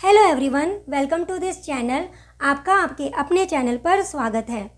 Hello everyone, welcome to this channel. आपका आपके अपने चैनल पर स्वागत है।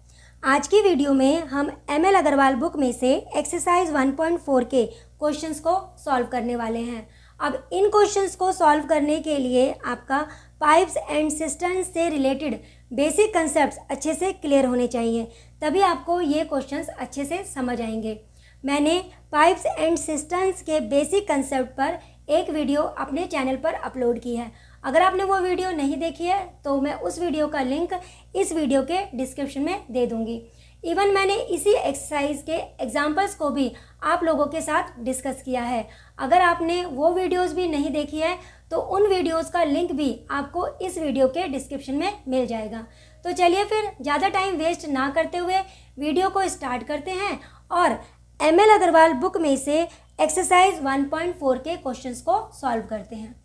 आज की वीडियो में हम एमएल अग्रवाल बुक में से एक्सरसाइज 1.4 के क्वेश्चंस को सॉल्व करने वाले हैं। अब इन क्वेश्चंस को सॉल्व करने के लिए आपका पाइप्स एंड सिस्टम्स से रिलेटेड बेसिक कंसेप्ट्स अच्छे से क्लियर होने चाहिए, तभी आपको ये क्वेश्चंस अच्छे से समझ आएंगे। मैंने पाइप्स एंड सिस्टम्स के बेसिक कंसेप्ट पर एक वीडियो अपने चैनल पर अपलोड की है। अगर आपने वो वीडियो नहीं देखी है तो मैं उस वीडियो का लिंक इस वीडियो के डिस्क्रिप्शन में दे दूंगी। इवन मैंने इसी एक्सरसाइज के एग्जाम्पल्स को भी आप लोगों के साथ डिस्कस किया है। अगर आपने वो वीडियोस भी नहीं देखी है तो उन वीडियोस का लिंक भी आपको इस वीडियो के डिस्क्रिप्शन में मिल जाएगा। तो चलिए फिर ज़्यादा टाइम वेस्ट ना करते हुए वीडियो को स्टार्ट करते हैं और एमएल अग्रवाल बुक में से एक्सरसाइज 1.4 के क्वेश्चंस को सॉल्व करते हैं।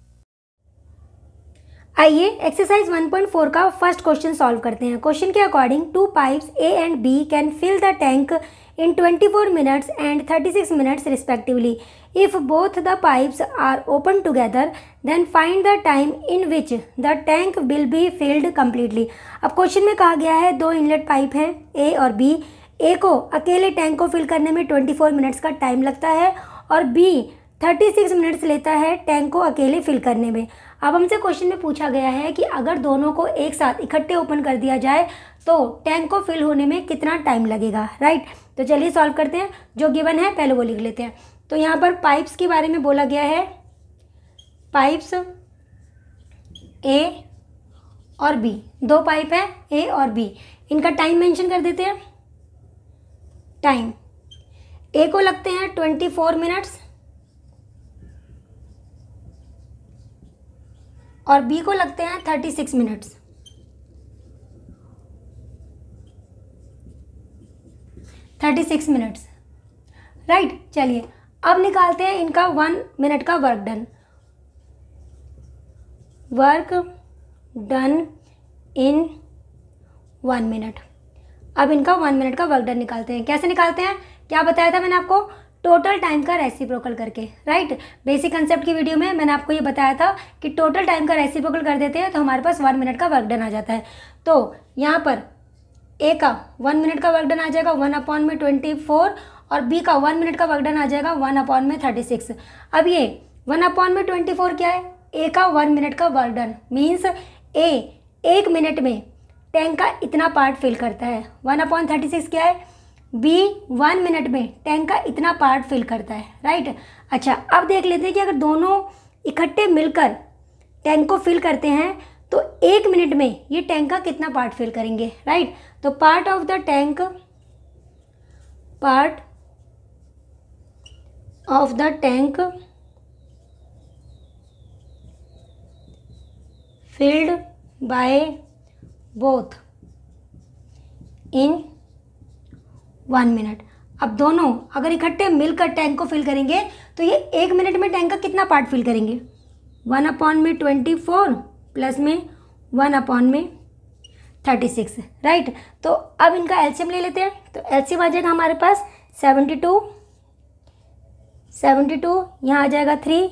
आइए एक्सरसाइज 1.4 का फर्स्ट क्वेश्चन सॉल्व करते हैं। क्वेश्चन के according to pipes A and B can fill the tank in 24 minutes and 36 minutes respectively. If both the pipes are open together then find the time in which the tank will be filled completely. अब question में कहा गया है दो inlet pipe हैं ए और B. ए को अकेले टैंक को फिल करने में 24 मिनट्स का टाइम लगता है और बी 36 मिनट्स लेता है टैंक को अकेले फिल करने में। अब हमसे क्वेश्चन में पूछा गया है कि अगर दोनों को एक साथ इकट्ठे ओपन कर दिया जाए तो टैंक को फिल होने में कितना टाइम लगेगा, राइट। तो चलिए सॉल्व करते हैं। जो गिवन है पहले वो लिख लेते हैं। तो यहाँ पर पाइप्स के बारे में बोला गया है, पाइप्स ए और बी, दो पाइप है ए और बी। इनका टाइम मेंशन कर देते हैं। टाइम ए को लगते हैं 24 मिनट्स और बी को लगते हैं 36 मिनट्स। 36 minutes, right. चलिए अब निकालते हैं इनका 1 मिनट का work done. Work done in 1 minute. अब इनका 1 मिनट का वर्क डन निकालते हैं। कैसे निकालते हैं, क्या बताया था मैंने आपको, टोटल टाइम का रेसिप्रोकल करके, राइट। बेसिक कंसेप्ट की वीडियो में मैंने आपको ये बताया था कि टोटल टाइम का रेसिप्रोकल कर देते हैं तो हमारे पास 1 मिनट का वर्क डन आ जाता है। तो यहाँ पर ए का 1 मिनट का वर्क डन आ जाएगा 1/24 और बी का 1 मिनट का वर्क डन आ जाएगा 1/36। अब ये 1/24 क्या है, ए का 1 मिनट का वर्क डन मीन्स ए 1 मिनट में टैंक का इतना पार्ट फिल करता है। 1/36 क्या है, बी 1 मिनट में टैंक का इतना पार्ट फिल करता है, राइट। अच्छा अब देख लेते हैं कि अगर दोनों इकट्ठे मिलकर टैंक को फिल करते हैं तो 1 मिनट में ये टैंक का कितना पार्ट फिल करेंगे, राइट। तो part of the tank filled by both in 1 minute. अब दोनों अगर इकट्ठे मिलकर टैंक को फिल करेंगे तो ये 1 मिनट में टैंक का कितना पार्ट फिल करेंगे, 1/24 प्लस में 1/36, राइट। तो अब इनका एलसीएम ले लेते हैं। तो एलसीएम आ जाएगा हमारे पास 72, यहाँ आ जाएगा 3,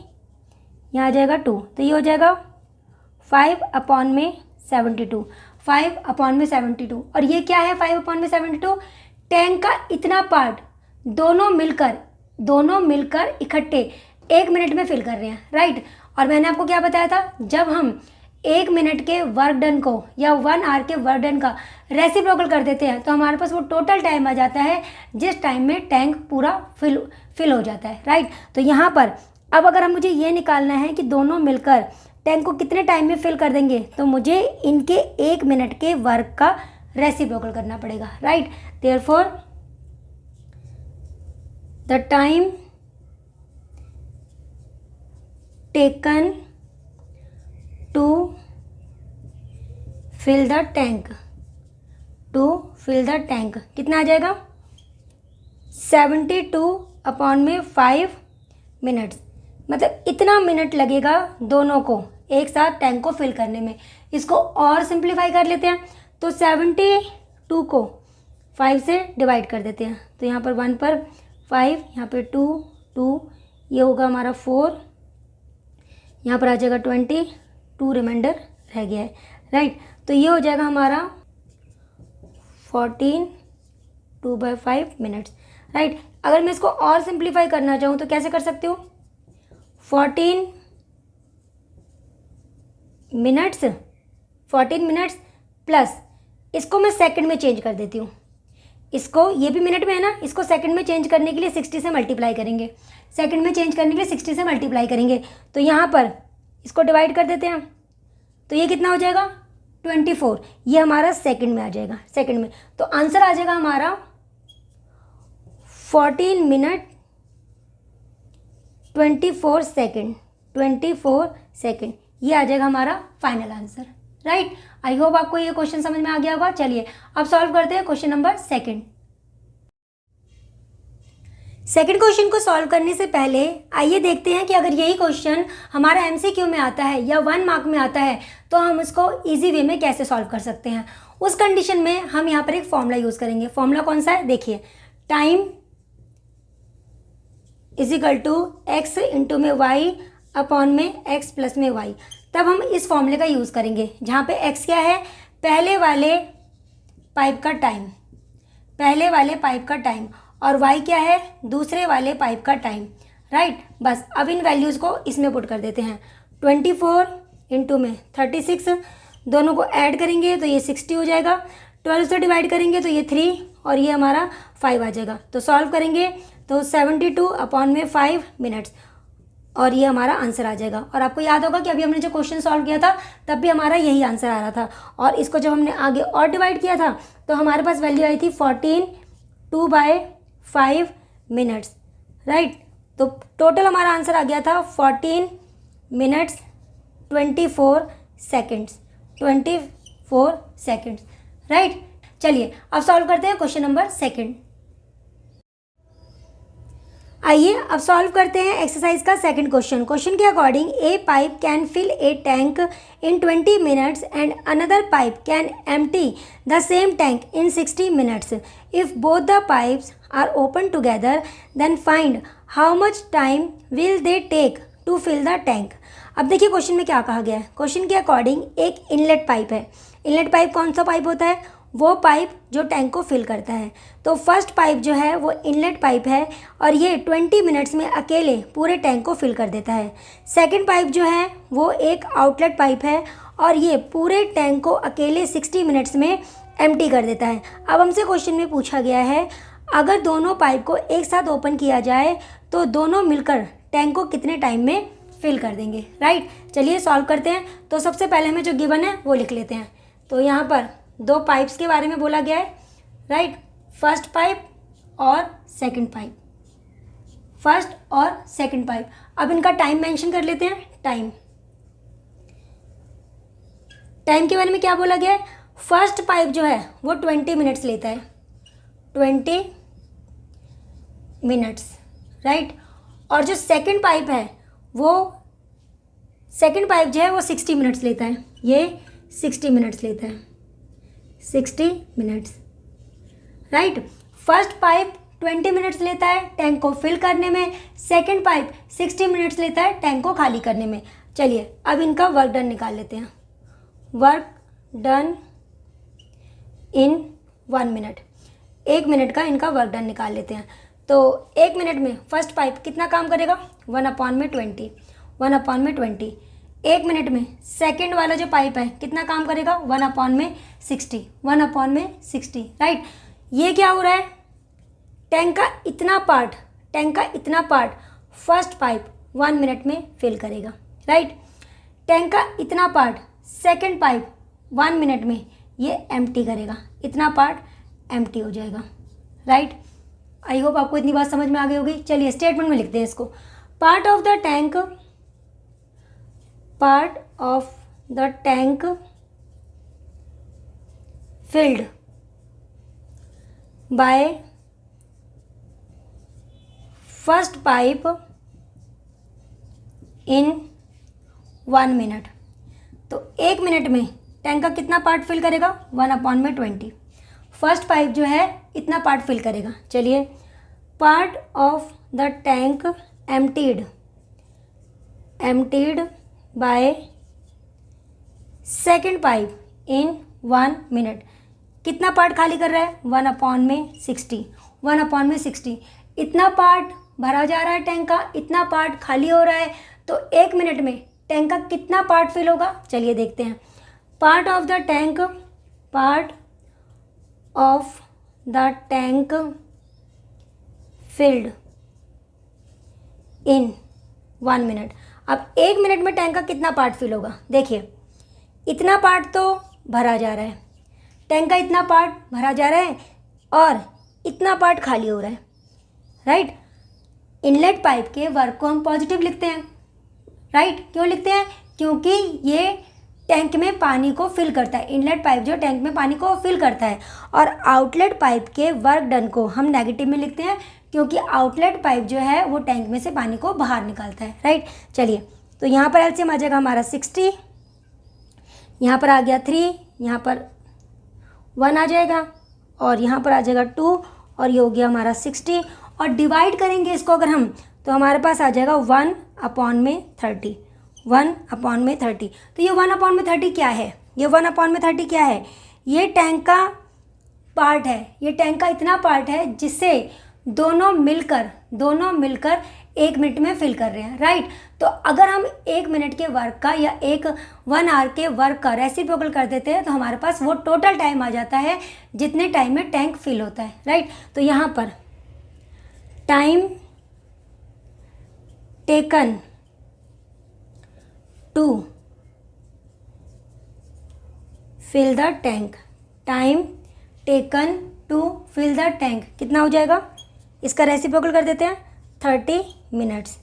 यहाँ आ जाएगा 2, तो ये हो जाएगा 5/72, 5/72। और ये क्या है 5/72, टैंक का इतना पार्ट दोनों मिलकर इकट्ठे 1 मिनट में फिल कर रहे हैं, राइट। और मैंने आपको क्या बताया था, जब हम 1 मिनट के वर्क डन को या 1 आवर के वर्क डन का रेसिप्रोकल कर देते हैं तो हमारे पास वो टोटल टाइम आ जाता है जिस टाइम में टैंक पूरा फिल हो जाता है, राइट। तो यहाँ पर अब अगर मुझे ये निकालना है कि दोनों मिलकर टैंक को कितने टाइम में फिल कर देंगे तो मुझे इनके 1 मिनट के वर्क का रेसिप्रोकल करना पड़ेगा, right. Therefore the time taken to fill the tank कितना आ जाएगा, 72/5 मिनट्स। मतलब इतना मिनट लगेगा दोनों को एक साथ टैंक को फिल करने में। इसको और सिंप्लीफाई कर लेते हैं तो 72 को 5 से डिवाइड कर देते हैं। तो यहाँ पर 1 पर 5, यहाँ पे 2, ये होगा हमारा 4, यहाँ पर आ जाएगा 20, 2 रिमाइंडर रह गया है, राइट। तो ये हो जाएगा हमारा 14 2/5 मिनट्स, राइट। अगर मैं इसको और सिंप्लीफाई करना चाहूँ तो कैसे कर सकती हूँ, 14 मिनट्स प्लस इसको मैं सेकंड में चेंज कर देती हूँ, इसको, ये भी मिनट में है ना, इसको सेकंड में चेंज करने के लिए 60 से मल्टीप्लाई करेंगे, सेकंड में चेंज करने के लिए 60 से मल्टीप्लाई करेंगे। तो यहाँ पर इसको डिवाइड कर देते हैं, तो ये कितना हो जाएगा 24, ये हमारा सेकंड में आ जाएगा, सेकंड में। तो आंसर आ जाएगा हमारा 14 मिनट 24 सेकंड, ये आ जाएगा हमारा final answer, right. I hope आपको ये क्वेश्चन समझ में आ गया होगा। चलिए अब सॉल्व करते हैं क्वेश्चन नंबर सेकंड क्वेश्चन को सॉल्व करने से पहले आइए देखते हैं कि अगर यही क्वेश्चन हमारा एमसीक्यू में आता है या 1 मार्क में आता है तो हम इसको इजी वे में कैसे सॉल्व कर सकते हैं। उस कंडीशन में हम यहाँ पर एक फॉर्मूला यूज़ करेंगे। फॉर्मूला कौन सा है, देखिए, time is equal to x into में वाई अपॉन में एक्स प्लस में वाई। तब हम इस फॉर्मूले का यूज़ करेंगे जहाँ पे एक्स क्या है, पहले वाले पाइप का टाइम, और y क्या है, दूसरे वाले पाइप का टाइम, राइट। बस अब इन वैल्यूज़ को इसमें पुट कर देते हैं। 24 इंटू में 36, दोनों को ऐड करेंगे तो ये 60 हो जाएगा। 12 से डिवाइड करेंगे तो ये 3 और ये हमारा 5 आ जाएगा। तो सॉल्व करेंगे तो 72 अपॉन में 5 मिनट्स, और ये हमारा आंसर आ जाएगा। और आपको याद होगा कि अभी हमने जो क्वेश्चन सॉल्व किया था तब भी हमारा यही आंसर आ रहा था, और इसको जब हमने आगे और डिवाइड किया था तो हमारे पास वैल्यू आई थी 14 2/5 मिनट्स, राइट। तो टोटल हमारा आंसर आ गया था 14 मिनट्स 24 सेकेंड्स, राइट। चलिए अब सॉल्व करते हैं क्वेश्चन नंबर सेकंड। आइए अब सॉल्व करते हैं एक्सरसाइज का सेकंड क्वेश्चन। क्वेश्चन के according a pipe can fill a tank in 20 minutes and another pipe can empty the same tank in 60 minutes. If both the pipes are open together then find how much time will they take to fill the tank. अब देखिए question में क्या कहा गया है। Question के according एक inlet pipe है। इनलेट पाइप कौन सा पाइप होता है, वो पाइप जो टैंक को फिल करता है। तो फर्स्ट पाइप जो है वो इनलेट पाइप है और ये 20 मिनट्स में अकेले पूरे टैंक को फिल कर देता है। सेकंड पाइप जो है वो एक आउटलेट पाइप है और ये पूरे टैंक को अकेले 60 मिनट्स में एम्प्टी कर देता है। अब हमसे क्वेश्चन में पूछा गया है अगर दोनों पाइप को एक साथ ओपन किया जाए तो दोनों मिलकर टैंक को कितने टाइम में फिल कर देंगे, राइट। चलिए सॉल्व करते हैं। तो सबसे पहले हमें जो गिवन है वो लिख लेते हैं। तो यहाँ पर दो पाइप्स के बारे में बोला गया है, राइट, फर्स्ट पाइप और सेकंड पाइप, फर्स्ट और सेकंड पाइप। अब इनका टाइम मेंशन कर लेते हैं। टाइम के बारे में क्या बोला गया है, फर्स्ट पाइप जो है वो 20 मिनट्स लेता है, 20 मिनट्स, राइट। और जो सेकंड पाइप है वो सेकंड पाइप जो है वो 60 मिनट्स लेता है, ये 60 मिनट्स लेता है, 60 minutes, right. First pipe 20 minutes लेता है टैंक को फिल करने में, सेकंड पाइप 60 मिनट्स लेता है टैंक को खाली करने में। चलिए अब इनका वर्क डन निकाल लेते हैं। Work done in 1 minute, 1 minute का इनका वर्क डन निकाल लेते हैं। तो 1 मिनट में फर्स्ट पाइप कितना काम करेगा, 1/20, 1/20। 1 मिनट में सेकंड वाला जो पाइप है कितना काम करेगा, 1/60, 1/60, राइट। ये क्या हो रहा है, टैंक का इतना पार्ट फर्स्ट पाइप 1 मिनट में फिल करेगा, राइट। टैंक का इतना पार्ट सेकंड पाइप 1 मिनट में ये एम्प्टी करेगा, इतना पार्ट एम्प्टी हो जाएगा, राइट। आई होप आपको इतनी बात समझ में आ गई होगी। चलिए स्टेटमेंट में लिखते हैं इसको। Part of the tank filled by first pipe in 1 minute। तो 1 मिनट में टैंक का कितना पार्ट फिल करेगा, 1/20। फर्स्ट पाइप जो है इतना पार्ट फिल करेगा। चलिए, part of the tank emptied by second pipe in 1 minute. कितना पार्ट खाली कर रहा है? 1/60। 1/60 इतना पार्ट भरा जा रहा है टैंक का, इतना पार्ट खाली हो रहा है। तो 1 मिनट में टैंक का कितना पार्ट फिल होगा? चलिए देखते हैं। Part of the tank filled in 1 minute. अब 1 मिनट में टैंक का कितना पार्ट फिल होगा? देखिए, इतना पार्ट तो भरा जा रहा है, टैंक का इतना पार्ट भरा जा रहा है और इतना पार्ट खाली हो रहा है, राइट। इनलेट पाइप के वर्क को हम पॉजिटिव लिखते हैं, राइट। क्यों लिखते हैं? क्योंकि ये टैंक में पानी को फिल करता है। इनलेट पाइप जो टैंक में पानी को फिल करता है। और आउटलेट पाइप के वर्क डन को हम नेगेटिव में लिखते हैं, क्योंकि आउटलेट पाइप जो है वो टैंक में से पानी को बाहर निकालता है, राइट। चलिए, तो यहाँ पर एलसीएम आ जाएगा हमारा 60, यहाँ पर आ गया 3, यहाँ पर 1 आ जाएगा और यहाँ पर आ जाएगा 2 और ये हो गया हमारा 60। और डिवाइड करेंगे इसको अगर हम, तो हमारे पास आ जाएगा 1/30। 1/30। तो ये 1/30 क्या है? ये 1/30 क्या है? ये टैंक का पार्ट है। ये टैंक का इतना पार्ट है जिससे दोनों मिलकर 1 मिनट में फिल कर रहे हैं, राइट। तो अगर हम 1 मिनट के वर्क का या 1 आवर के वर्क का रेसिप्रोकल कर देते हैं तो हमारे पास वो टोटल टाइम आ जाता है जितने टाइम में टैंक फिल होता है, राइट। तो यहाँ पर time taken to fill the tank, time taken to fill the tank कितना हो जाएगा? इसका रेसिप्रोकल कर देते हैं 30 मिनट्स।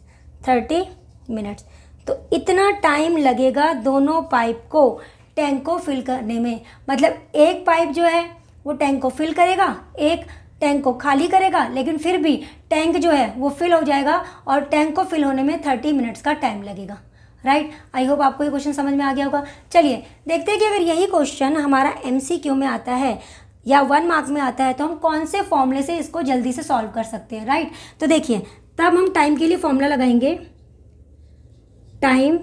30 मिनट्स। तो इतना टाइम लगेगा दोनों पाइप को टैंक को फिल करने में। मतलब एक पाइप जो है वो टैंक को फिल करेगा, एक टैंक को खाली करेगा, लेकिन फिर भी टैंक जो है वो फिल हो जाएगा और टैंक को फिल होने में 30 मिनट्स का टाइम लगेगा, राइट। आई होप आपको ये क्वेश्चन समझ में आ गया होगा। चलिए देखते हैं कि अगर यही क्वेश्चन हमारा MCQ में आता है या 1 मार्क में आता है तो हम कौन से फॉर्मूले से इसको जल्दी से सॉल्व कर सकते हैं, राइट। तो देखिए, तब हम टाइम के लिए फॉर्मूला लगाएंगे, time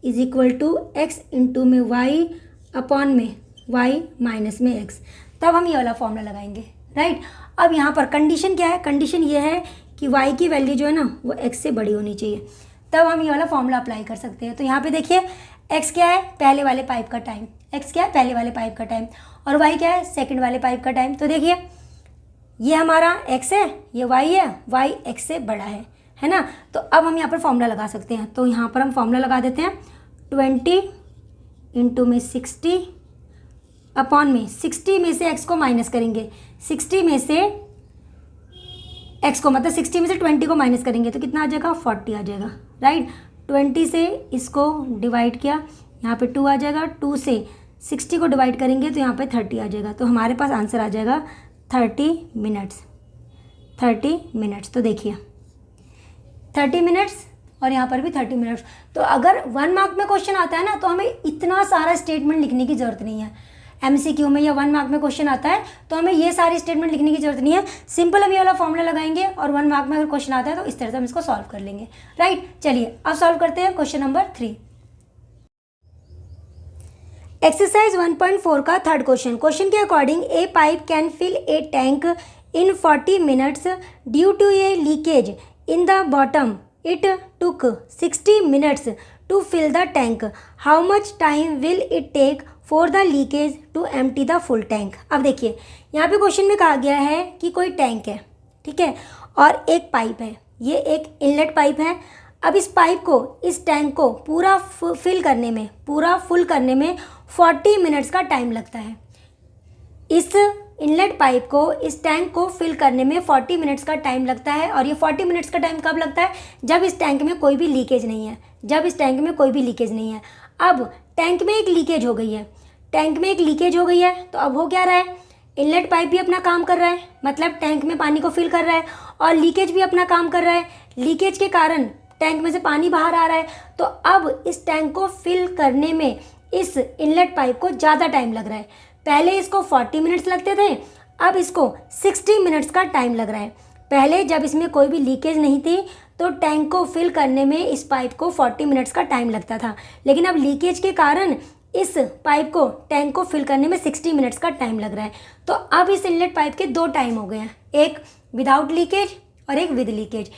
is equal to x into में y अपॉन में y माइनस में x। तब हम ये वाला फॉर्मूला लगाएंगे, राइट। अब यहाँ पर कंडीशन क्या है? कंडीशन ये है कि y की वैल्यू जो है ना वो x से बड़ी होनी चाहिए, तब हम ये वाला फॉर्मूला अप्लाई कर सकते हैं। तो यहाँ पे देखिए, x क्या है? पहले वाले पाइप का टाइम। x क्या है? पहले वाले पाइप का टाइम। और y क्या है? सेकंड वाले पाइप का टाइम। तो देखिए, ये हमारा x है, ये y है, y x से बड़ा है ना। तो अब हम यहाँ पर फॉर्मूला लगा सकते हैं। तो यहाँ पर हम फॉर्मूला लगा देते हैं, 20 इंटू में 60 अपॉन में 60 में से x को माइनस करेंगे, 60 में से x को मतलब 60 में से 20 को माइनस करेंगे तो कितना आ जाएगा? 40 आ जाएगा, राइट। 20 से इसको डिवाइड किया, यहाँ पे 2 आ जाएगा, 2 से 60 को डिवाइड करेंगे तो यहाँ पे 30 आ जाएगा। तो हमारे पास आंसर आ जाएगा 30 मिनट्स। 30 मिनट्स। तो देखिए 30 मिनट्स और यहाँ पर भी 30 मिनट्स। तो अगर 1 मार्क में क्वेश्चन आता है ना तो हमें इतना सारा स्टेटमेंट लिखने की ज़रूरत नहीं है। MCQ में या 1 मार्क में क्वेश्चन आता है तो हमें ये सारी स्टेटमेंट लिखने की जरूरत नहीं है। सिंपल हम ये वाला फॉर्मूला लगाएंगे और 1 मार्क में अगर क्वेश्चन आता है तो इस तरह से हम इसको सॉल्व कर लेंगे, राइट। चलिए अब सॉल्व करते हैं क्वेश्चन नंबर 3। एक्सरसाइज 1.4 का थर्ड क्वेश्चन। क्वेश्चन के according a pipe can fill a tank in 40 minutes due to a leakage in the bottom. It took 60 minutes to fill the tank. How much time will it take for the leakage to empty the full tank. अब देखिए, यहाँ पे question में कहा गया है कि कोई टैंक है, ठीक है, और एक पाइप है, ये एक इनलेट पाइप है। अब इस पाइप को, इस टैंक को पूरा फिल करने में, पूरा फुल करने में 40 मिनट्स का टाइम लगता है। इस इनलेट पाइप को, इस टैंक को फिल करने में 40 मिनट्स का टाइम लगता है। और ये 40 मिनट्स का टाइम कब लगता है? जब इस टैंक में कोई भी लीकेज नहीं है, जब इस टैंक में कोई भी लीकेज नहीं है। अब टैंक में एक लीकेज हो गई है, टैंक में एक लीकेज हो गई है, तो अब हो क्या रहा है? इनलेट पाइप भी अपना काम कर रहा है, मतलब टैंक में पानी को फिल कर रहा है, और लीकेज भी अपना काम कर रहा है। लीकेज के कारण टैंक में से पानी बाहर आ रहा है। तो अब इस टैंक को फिल करने में इस इनलेट पाइप को ज़्यादा टाइम लग रहा है। पहले इसको 40 मिनट्स लगते थे, अब इसको 60 मिनट्स का टाइम लग रहा है। पहले जब इसमें कोई भी लीकेज नहीं थी तो टैंक को फिल करने में इस पाइप को 40 मिनट्स का टाइम लगता था, लेकिन अब लीकेज के कारण इस पाइप को टैंक को फिल करने में 60 मिनट्स का टाइम लग रहा है। तो अब इस इनलेट पाइप के दो टाइम हो गए हैं, एक विदाउट लीकेज और एक with leakage.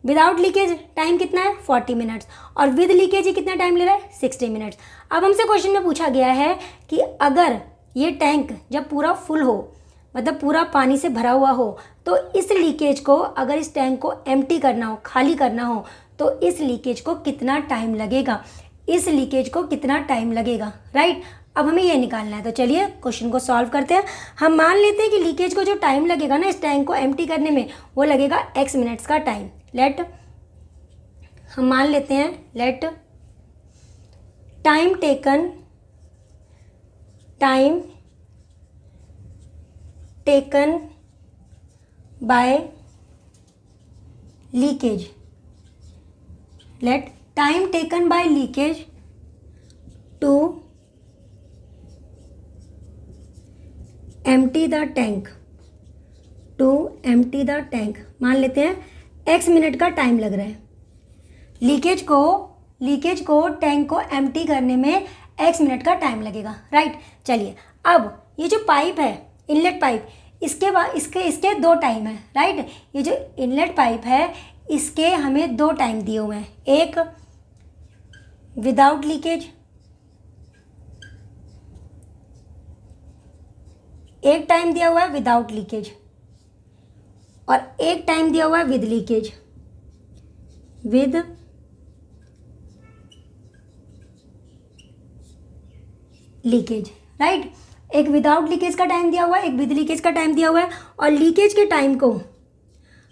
Without leakage time कितना है 40 मिनट्स और विद लीकेज ही कितना टाइम ले रहा है 60 मिनट्स। अब हमसे क्वेश्चन में पूछा गया है कि अगर ये टैंक जब पूरा फुल हो, मतलब पूरा पानी से भरा हुआ हो, तो इस लीकेज को, अगर इस टैंक को एम्प्टी करना हो, खाली करना हो, तो इस लीकेज को कितना टाइम लगेगा, इस लीकेज को कितना टाइम लगेगा, राइट। अब हमें ये निकालना है। तो चलिए क्वेश्चन को सॉल्व करते हैं। हम मान लेते हैं कि लीकेज को जो टाइम लगेगा ना इस टैंक को एम्प्टी करने में, वो लगेगा x मिनट्स का टाइम। हम मान लेते हैं let time taken by leakage, let time taken by leakage to empty the tank, मान लेते हैं x मिनट का टाइम लग रहा है। लीकेज को टैंक को एम्प्टी करने में x मिनट का टाइम लगेगा, राइट। चलिए अब ये जो पाइप है इनलेट पाइप, इसके बाद इसके दो टाइम है, राइट। ये जो इनलेट पाइप है इसके हमें दो टाइम दिए हुए हैं, एक विदाउट लीकेज, एक टाइम दिया हुआ है विदाउट लीकेज और एक टाइम दिया हुआ है विद लीकेज, राइट। एक विदाउट लीकेज का टाइम दिया हुआ है, एक विद लीकेज का टाइम दिया हुआ है और लीकेज के टाइम को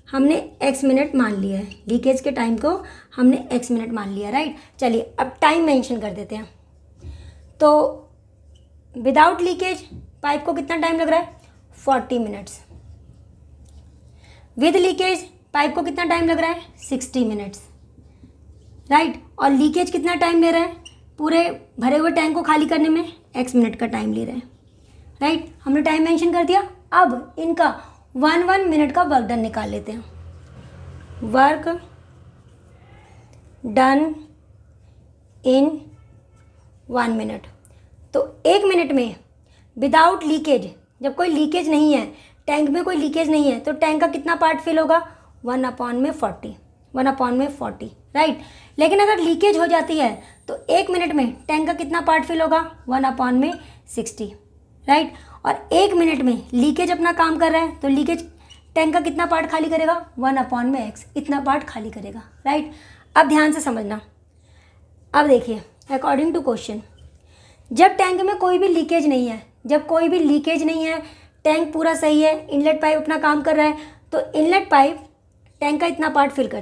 हमने x मिनट मान लिया है, लीकेज के टाइम को हमने x मिनट मान लिया, राइट। चलिए अब टाइम मेंशन कर देते हैं। तो विदाउट लीकेज पाइप को कितना टाइम लग रहा है 40 मिनट्स, विद लीकेज पाइप को कितना टाइम लग रहा है 60 मिनट्स, राइट। और लीकेज कितना टाइम ले रहा है पूरे भरे हुए टैंक को खाली करने में, x मिनट का टाइम ले रहा है, राइट। हमने टाइम मेंशन कर दिया। अब इनका 1 मिनट का वर्क डन निकाल लेते हैं। Work done in 1 minute. तो 1 मिनट में विदाउट लीकेज, जब कोई लीकेज नहीं है, टैंक में कोई लीकेज नहीं है, तो टैंक का कितना पार्ट फिल होगा 1/40, राइट। लेकिन अगर लीकेज हो जाती है तो 1 मिनट में टैंक का कितना पार्ट फिल होगा 1/60, राइट। और 1 मिनट में लीकेज अपना काम कर रहा है तो लीकेज टैंक का कितना पार्ट खाली करेगा 1/x, इतना पार्ट खाली करेगा, राइट। अब ध्यान से समझना। अब देखिए अकॉर्डिंग टू क्वेश्चन, जब टैंक में कोई भी लीकेज नहीं है, टैंक पूरा सही है, इनलेट पाइप अपना काम कर रहा है, तो इनलेट पाइप टैंक का इतना पार्ट फिल कर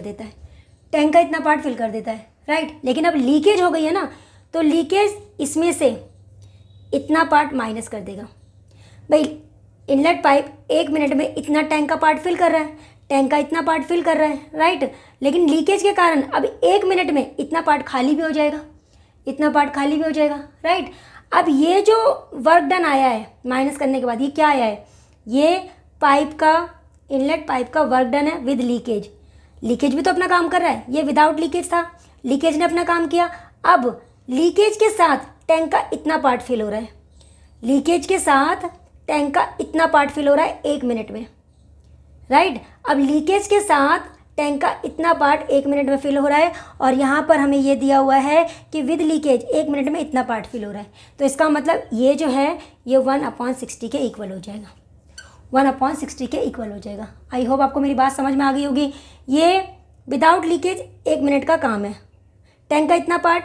देता है, राइट। लेकिन अब लीकेज हो गई है ना, तो लीकेज इसमें से इतना पार्ट माइनस कर देगा। भाई इनलेट पाइप 1 मिनट में इतना टैंक का पार्ट फिल कर रहा है, टैंक का इतना पार्ट फिल कर रहा है, राइट। लेकिन लीकेज के कारण अब 1 मिनट में इतना पार्ट खाली भी हो जाएगा, राइट। अब ये जो वर्क डन आया है माइनस करने के बाद, ये क्या आया है, ये पाइप का, इनलेट पाइप का वर्क डन है विद लीकेज। लीकेज भी तो अपना काम कर रहा है, ये विदाउट लीकेज था, लीकेज ने अपना काम किया। अब लीकेज के साथ टैंक का इतना पार्ट फिल हो रहा है, 1 मिनट में, राइट। अब लीकेज के साथ टैंक का इतना पार्ट 1 मिनट में फिल हो रहा है और यहाँ पर हमें ये दिया हुआ है कि विद लीकेज 1 मिनट में इतना पार्ट फिल हो रहा है। तो इसका मतलब ये जो है ये 1/60 के इक्वल हो जाएगा, 1/60 के इक्वल हो जाएगा। आई होप आपको मेरी बात समझ में आ गई होगी। ये विदाउट लीकेज 1 मिनट का काम है, टैंक का इतना पार्ट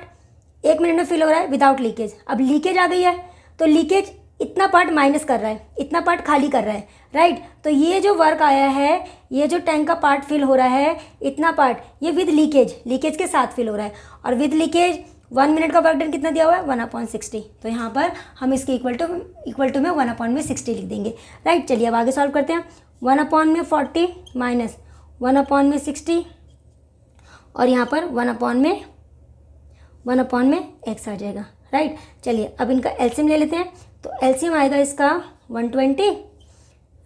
1 मिनट में फिल हो रहा है विदाउट लीकेज। अब लीकेज आ गई है तो लीकेज इतना पार्ट माइनस कर रहा है, इतना पार्ट खाली कर रहा है, राइट। तो ये जो वर्क आया है, ये जो टैंक का पार्ट फिल हो रहा है इतना पार्ट, ये विद लीकेज के साथ फिल हो रहा है। और विद लीकेज 1 मिनट का वर्क डन कितना दिया हुआ है 1/60। तो यहाँ पर हम इसके इक्वल टू में 1/60 लिख देंगे, राइट। चलिए अब आगे सॉल्व करते हैं। 1/40 माइनस 1/60 और यहाँ पर 1/x आ जाएगा, राइट। चलिए अब इनका एलसीएम ले लेते हैं। तो एलसीएम आएगा इसका 120,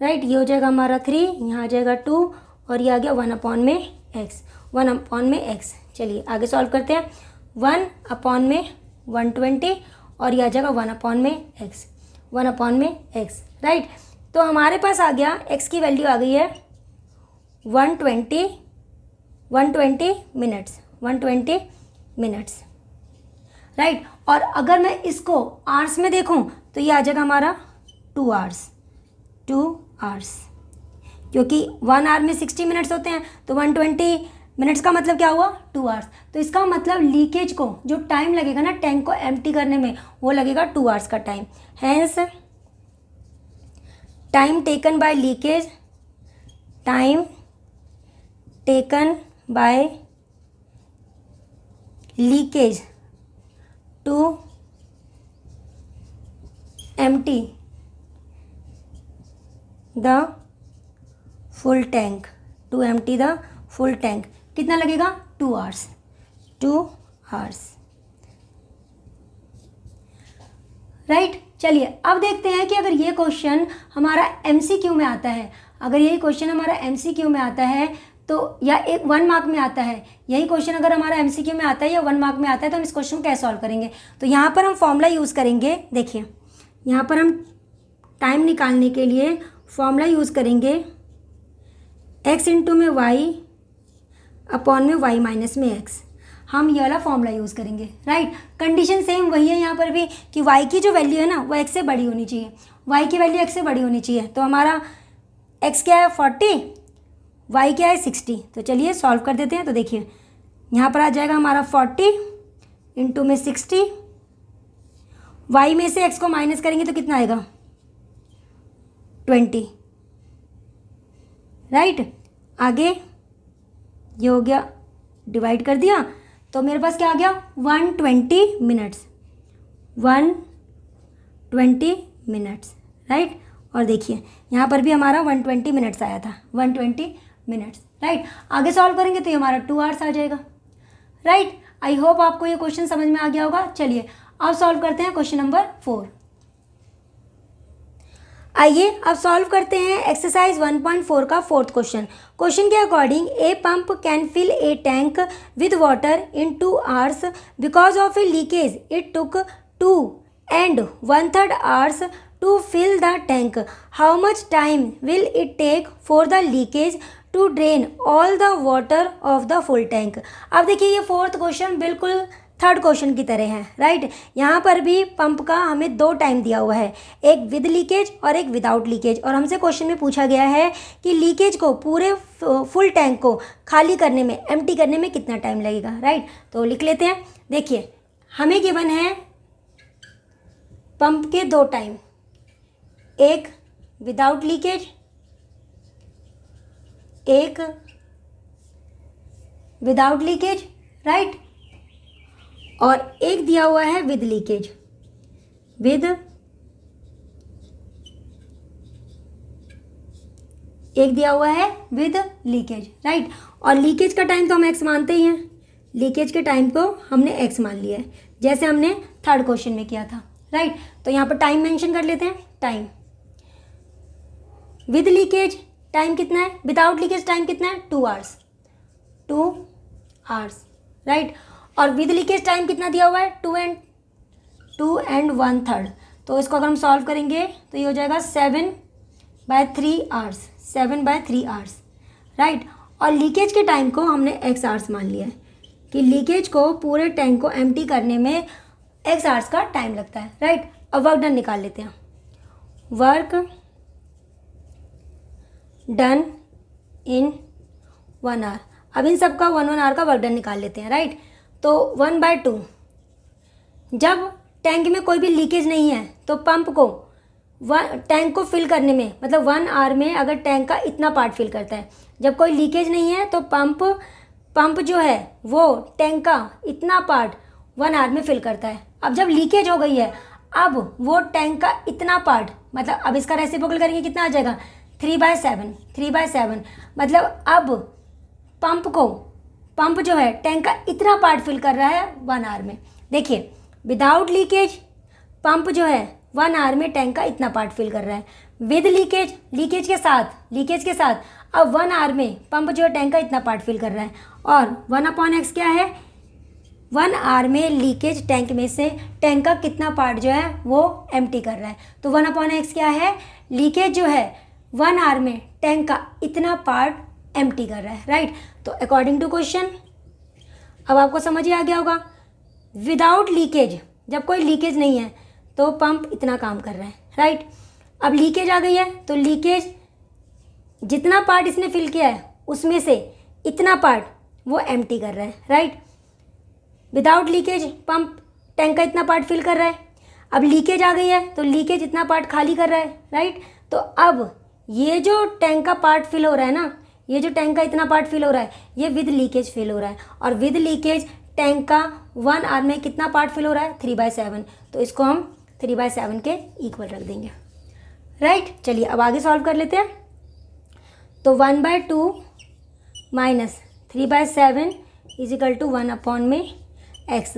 राइट। ये हो जाएगा हमारा 3, यहाँ आ जाएगा 2 और ये आ गया 1/x। चलिए आगे सॉल्व करते हैं। 1/120 और ये आ जाएगा 1/x, 1/x, राइट। तो हमारे पास आ गया x की वैल्यू आ गई है 120 मिनट्स, 120 मिनट्स, राइट। और अगर मैं इसको आवर्स में देखूं तो ये आ जाएगा हमारा 2 आवर्स, 2 आवर्स, क्योंकि 1 आवर में 60 मिनट्स होते हैं, तो 120 मिनट्स का मतलब क्या हुआ 2 आवर्स। तो इसका मतलब लीकेज को जो टाइम लगेगा ना टैंक को एम्प्टी करने में, वो लगेगा 2 आवर्स का time. Hence time taken by leakage, time taken by leakage to empty the full tank, to empty the full tank, कितना लगेगा 2 आवर्स, 2 आवर्स, राइट। चलिए अब देखते हैं कि अगर ये क्वेश्चन हमारा MCQ में आता है, अगर यही क्वेश्चन हमारा MCQ में आता है तो या 1 मार्क में आता है, यही क्वेश्चन अगर हमारा MCQ में आता है या 1 मार्क में आता है तो हम इस क्वेश्चन को कैसे सॉल्व करेंगे। तो यहाँ पर हम फॉर्मूला यूज़ करेंगे। देखिए यहाँ पर हम टाइम निकालने के लिए फॉर्मूला यूज़ करेंगे x इंटू में y अपॉन में y माइनस में x, हम ये वाला फॉर्मूला यूज़ करेंगे, राइट। कंडीशन सेम वही है यहाँ पर भी कि y की जो वैल्यू है ना वो x से बड़ी होनी चाहिए, y की वैल्यू x से बड़ी होनी चाहिए। तो हमारा x क्या है 40, y क्या है 60। तो चलिए सॉल्व कर देते हैं। तो देखिए यहाँ पर आ जाएगा हमारा 40 इंटू में 60, y में से x को माइनस करेंगे तो कितना आएगा 20, राइट। आगे ये हो गया, डिवाइड कर दिया तो मेरे पास क्या आ गया 120 मिनट्स, 120 मिनट्स, राइट। और देखिए यहाँ पर भी हमारा 120 मिनट्स आया था, 120 मिनट्स, राइट। आगे सॉल्व करेंगे तो ये हमारा 2 आवर्स आ जाएगा, राइट। आई होप आपको ये क्वेश्चन समझ में आ गया होगा। चलिए अब सॉल्व करते हैं क्वेश्चन नंबर 4। आइए अब सॉल्व करते हैं एक्सरसाइज 1.4 का 4th क्वेश्चन। क्वेश्चन के according a pump can fill a tank with water in 2 hours because of a leakage it took 2 and 1/3 hours to fill the tank. How much time will it take for the leakage to drain all the water of the full tank? अब देखिए ये 4th question बिल्कुल 3rd question की तरह है, right. यहाँ पर भी पंप का हमें 2 टाइम दिया हुआ है, एक विद लीकेज और एक विदाउट लीकेज। और हमसे क्वेश्चन में पूछा गया है कि लीकेज को पूरे फुल टैंक को खाली करने में, एम्प्टी करने में कितना टाइम लगेगा, राइट। तो लिख लेते हैं। देखिए हमें गिवन है पंप के 2 टाइम, एक विदाउट लीकेज, एक विदाउट लीकेज, राइट। और एक दिया हुआ है विद लीकेज, एक दिया हुआ है विद लीकेज, राइट। और लीकेज का टाइम तो हम x मानते ही हैं, लीकेज के टाइम को हमने x मान लिया है, जैसे हमने 3rd क्वेश्चन में किया था, राइट। तो यहाँ पर टाइम मेंशन कर लेते हैं। टाइम विद लीकेज टाइम कितना है, विदाउट लीकेज टाइम कितना है 2 आवर्स, 2 आवर्स, राइट। और विद लीकेज टाइम कितना दिया हुआ है 2 and 1/3। तो इसको अगर हम सॉल्व करेंगे तो ये हो जाएगा 7/3 आवर्स, 7/3 आवर्स, राइट। और लीकेज के टाइम को हमने x आवर्स मान लिया है कि लीकेज को पूरे टैंक को एम्प्टी करने में x आवर्स का टाइम लगता है, राइट। अब वर्क डन निकाल लेते हैं। Work done in 1 hour. अब इन सब का 1 आवर का वर्क डन निकाल लेते हैं, राइट। तो 1/2, जब टैंक में कोई भी लीकेज नहीं है तो पंप को टैंक को फिल करने में, मतलब 1 आवर में अगर टैंक का इतना पार्ट फिल करता है, जब कोई लीकेज नहीं है तो पंप जो है वो टैंक का इतना पार्ट 1 आवर में फिल करता है। अब जब लीकेज हो गई है, अब वो टैंक का इतना पार्ट, मतलब अब इसका रेसिप्रोकल करेंगे कितना आ जाएगा 3/7, मतलब अब पंप जो है टैंक का इतना पार्ट फिल कर रहा है 1 आवर में। देखिए विदाउट लीकेज पंप जो है 1 आवर में टैंक का इतना पार्ट फिल कर रहा है, विद लीकेज के साथ अब 1 आवर में पंप जो है टैंक का इतना पार्ट फिल कर रहा है। और 1/x क्या है, 1 आवर में लीकेज टैंक में से टैंक का कितना पार्ट जो है वो एम्प्टी कर रहा है। तो 1/x क्या है, लीकेज जो है 1 आवर में टैंक का इतना पार्ट एम्प्टी कर रहा है, राइट। तो अकॉर्डिंग टू क्वेश्चन अब आपको समझ ही आ गया होगा, विदाउट लीकेज, जब कोई लीकेज नहीं है तो पंप इतना काम कर रहा है, राइट। अब लीकेज आ गई है तो लीकेज जितना पार्ट इसने फिल किया है उसमें से इतना पार्ट वो एम्प्टी कर रहा है, right. Without leakage pump tank का इतना पार्ट फिल कर रहा है। अब लीकेज आ गई है तो लीकेज इतना पार्ट खाली कर रहा है, राइट। तो अब ये जो टैंक का पार्ट फिल हो रहा है ना, ये जो टैंक का इतना पार्ट फिल हो रहा है ये विद लीकेज फिल हो रहा है, और विद लीकेज टैंक का 1 आवर में कितना पार्ट फिल हो रहा है, 3/7। तो इसको हम 3/7 के इक्वल रख देंगे, राइट। चलिए अब आगे सॉल्व कर लेते हैं। तो 1/2 minus 3/7 is equal to 1/x।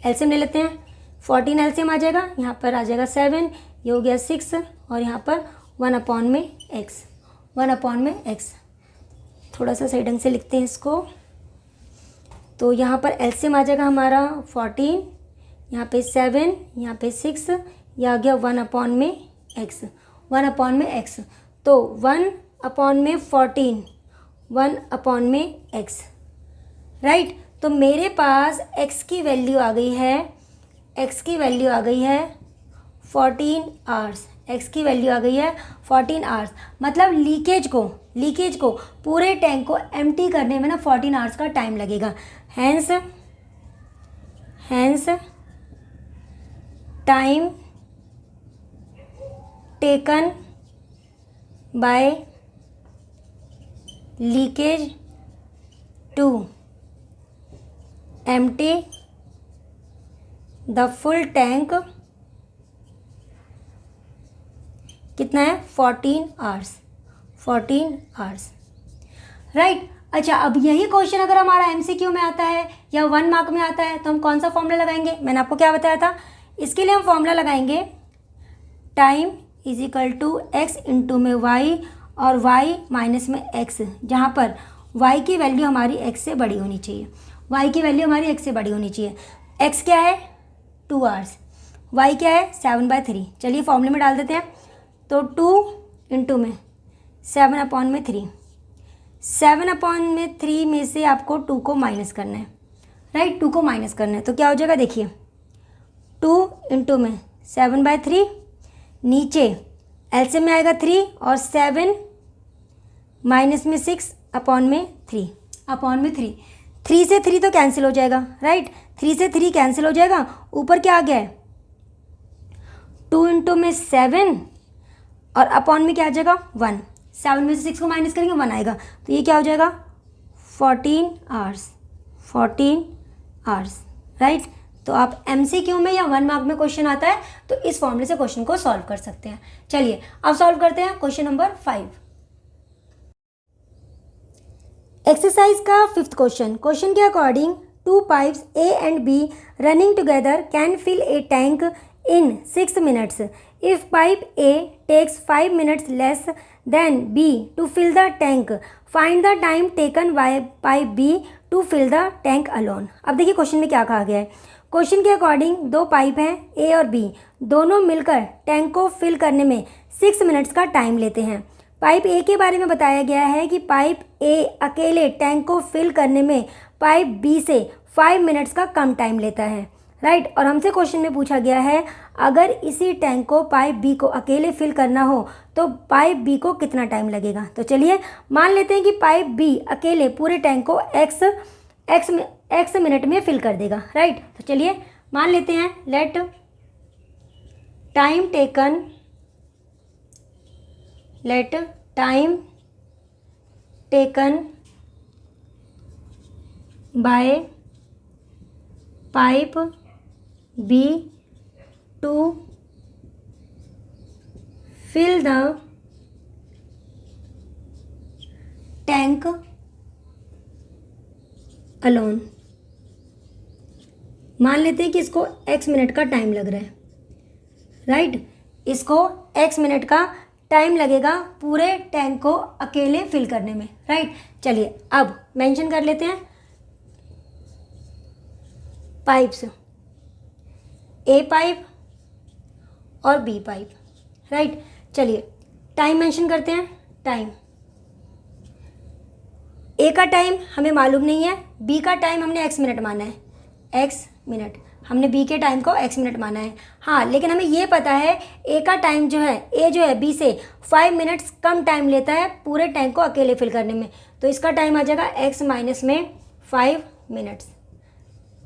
LCM ले लेते हैं, 14 एलसीएम आ जाएगा, यहाँ पर आ जाएगा 7, ये हो गया 6 और यहाँ पर 1/x, 1/x। थोड़ा सा सही ढंग से लिखते हैं इसको। तो यहाँ पर एलसीएम आ जाएगा हमारा 14, यहाँ पे 7, यहाँ पे 6, यह आ गया 1/x, 1/x। तो 1/14, 1/x, राइट। तो मेरे पास x की वैल्यू आ गई है, x की वैल्यू आ गई है 14 आवर्स, x की वैल्यू आ गई है 14 आवर्स। मतलब लीकेज को पूरे टैंक को एम्प्टी करने में ना 14 आवर्स का टाइम लगेगा। Hence time taken by leakage to empty the full tank कितना है, 14 आवर्स, 14 आवर्स, राइट। अच्छा, अब यही क्वेश्चन अगर हमारा एमसीक्यू में आता है या 1 मार्क में आता है तो हम कौन सा फॉर्मूला लगाएंगे, मैंने आपको क्या बताया था। इसके लिए हम फॉर्मूला लगाएंगे time is equal to x into में वाई और वाई माइनस में एक्स, जहाँ पर वाई की वैल्यू हमारी एक्स से बड़ी होनी चाहिए, वाई की वैल्यू हमारी एक्स से बड़ी होनी चाहिए। एक्स क्या है 2 आवर्स, वाई क्या है 7/3। चलिए फॉर्मूले में डाल देते हैं। तो 2 इंटू में 7/3, 7/3 में से आपको 2 को माइनस करना है, राइट, 2 को माइनस करना है। तो क्या हो जाएगा देखिए, 2 इंटू में 7/3, नीचे एलसीएम में आएगा 3 और 7 माइनस में 6/3, 3 से 3 तो कैंसिल हो जाएगा, राइट, 3 से 3 कैंसिल हो जाएगा। ऊपर क्या आ गया है 2 इंटू में 7 और अपॉन में क्या आ जाएगा 1, 7 में से 6 को माइनस करेंगे 1 आएगा। तो ये क्या हो जाएगा 14 आवर्स, 14 आवर्स, राइट। तो आप एमसीक्यू में या 1 मार्क में क्वेश्चन आता है तो इस फॉर्मूले से क्वेश्चन को सॉल्व कर सकते हैं। चलिए अब सॉल्व करते हैं क्वेश्चन नंबर 5। एक्सरसाइज का 5th क्वेश्चन के according 2 pipes A and B running together can fill a tank in 6 minutes. If pipe A takes 5 minutes less than B to fill the tank, find the time taken by pipe B to fill the tank alone. अब देखिए question में क्या कहा गया है। Question के according 2 pipe हैं A और B, दोनों मिलकर टैंक को फिल करने में 6 मिनट्स का टाइम लेते हैं। पाइप ए के बारे में बताया गया है कि पाइप ए अकेले टैंक को फिल करने में पाइप बी से 5 मिनट्स का कम टाइम लेता है, राइट। और हमसे क्वेश्चन में पूछा गया है अगर इसी टैंक को पाइप बी को अकेले फिल करना हो तो पाइप बी को कितना टाइम लगेगा। तो चलिए मान लेते हैं कि पाइप बी अकेले पूरे टैंक को एक्स मिनट में फिल कर देगा, राइट। तो चलिए मान लेते हैं let time taken by pipe B to fill the tank alone. मान लेते हैं कि इसको x मिनट का टाइम लग रहा है, राइट, इसको x मिनट का टाइम लगेगा पूरे टैंक को अकेले फिल करने में, राइट। चलिए अब मेंशन कर लेते हैं पाइप्स, ए पाइप और बी पाइप, राइट। चलिए टाइम मेंशन करते हैं। टाइम, ए का टाइम हमें मालूम नहीं है, बी का टाइम हमने x मिनट माना है, x मिनट, हमने बी के टाइम को x मिनट माना है। हाँ, लेकिन हमें ये पता है ए का टाइम जो है, ए जो है बी से 5 मिनट्स कम टाइम लेता है पूरे टैंक को अकेले फिल करने में, तो इसका टाइम आ जाएगा x माइनस में 5 मिनट्स,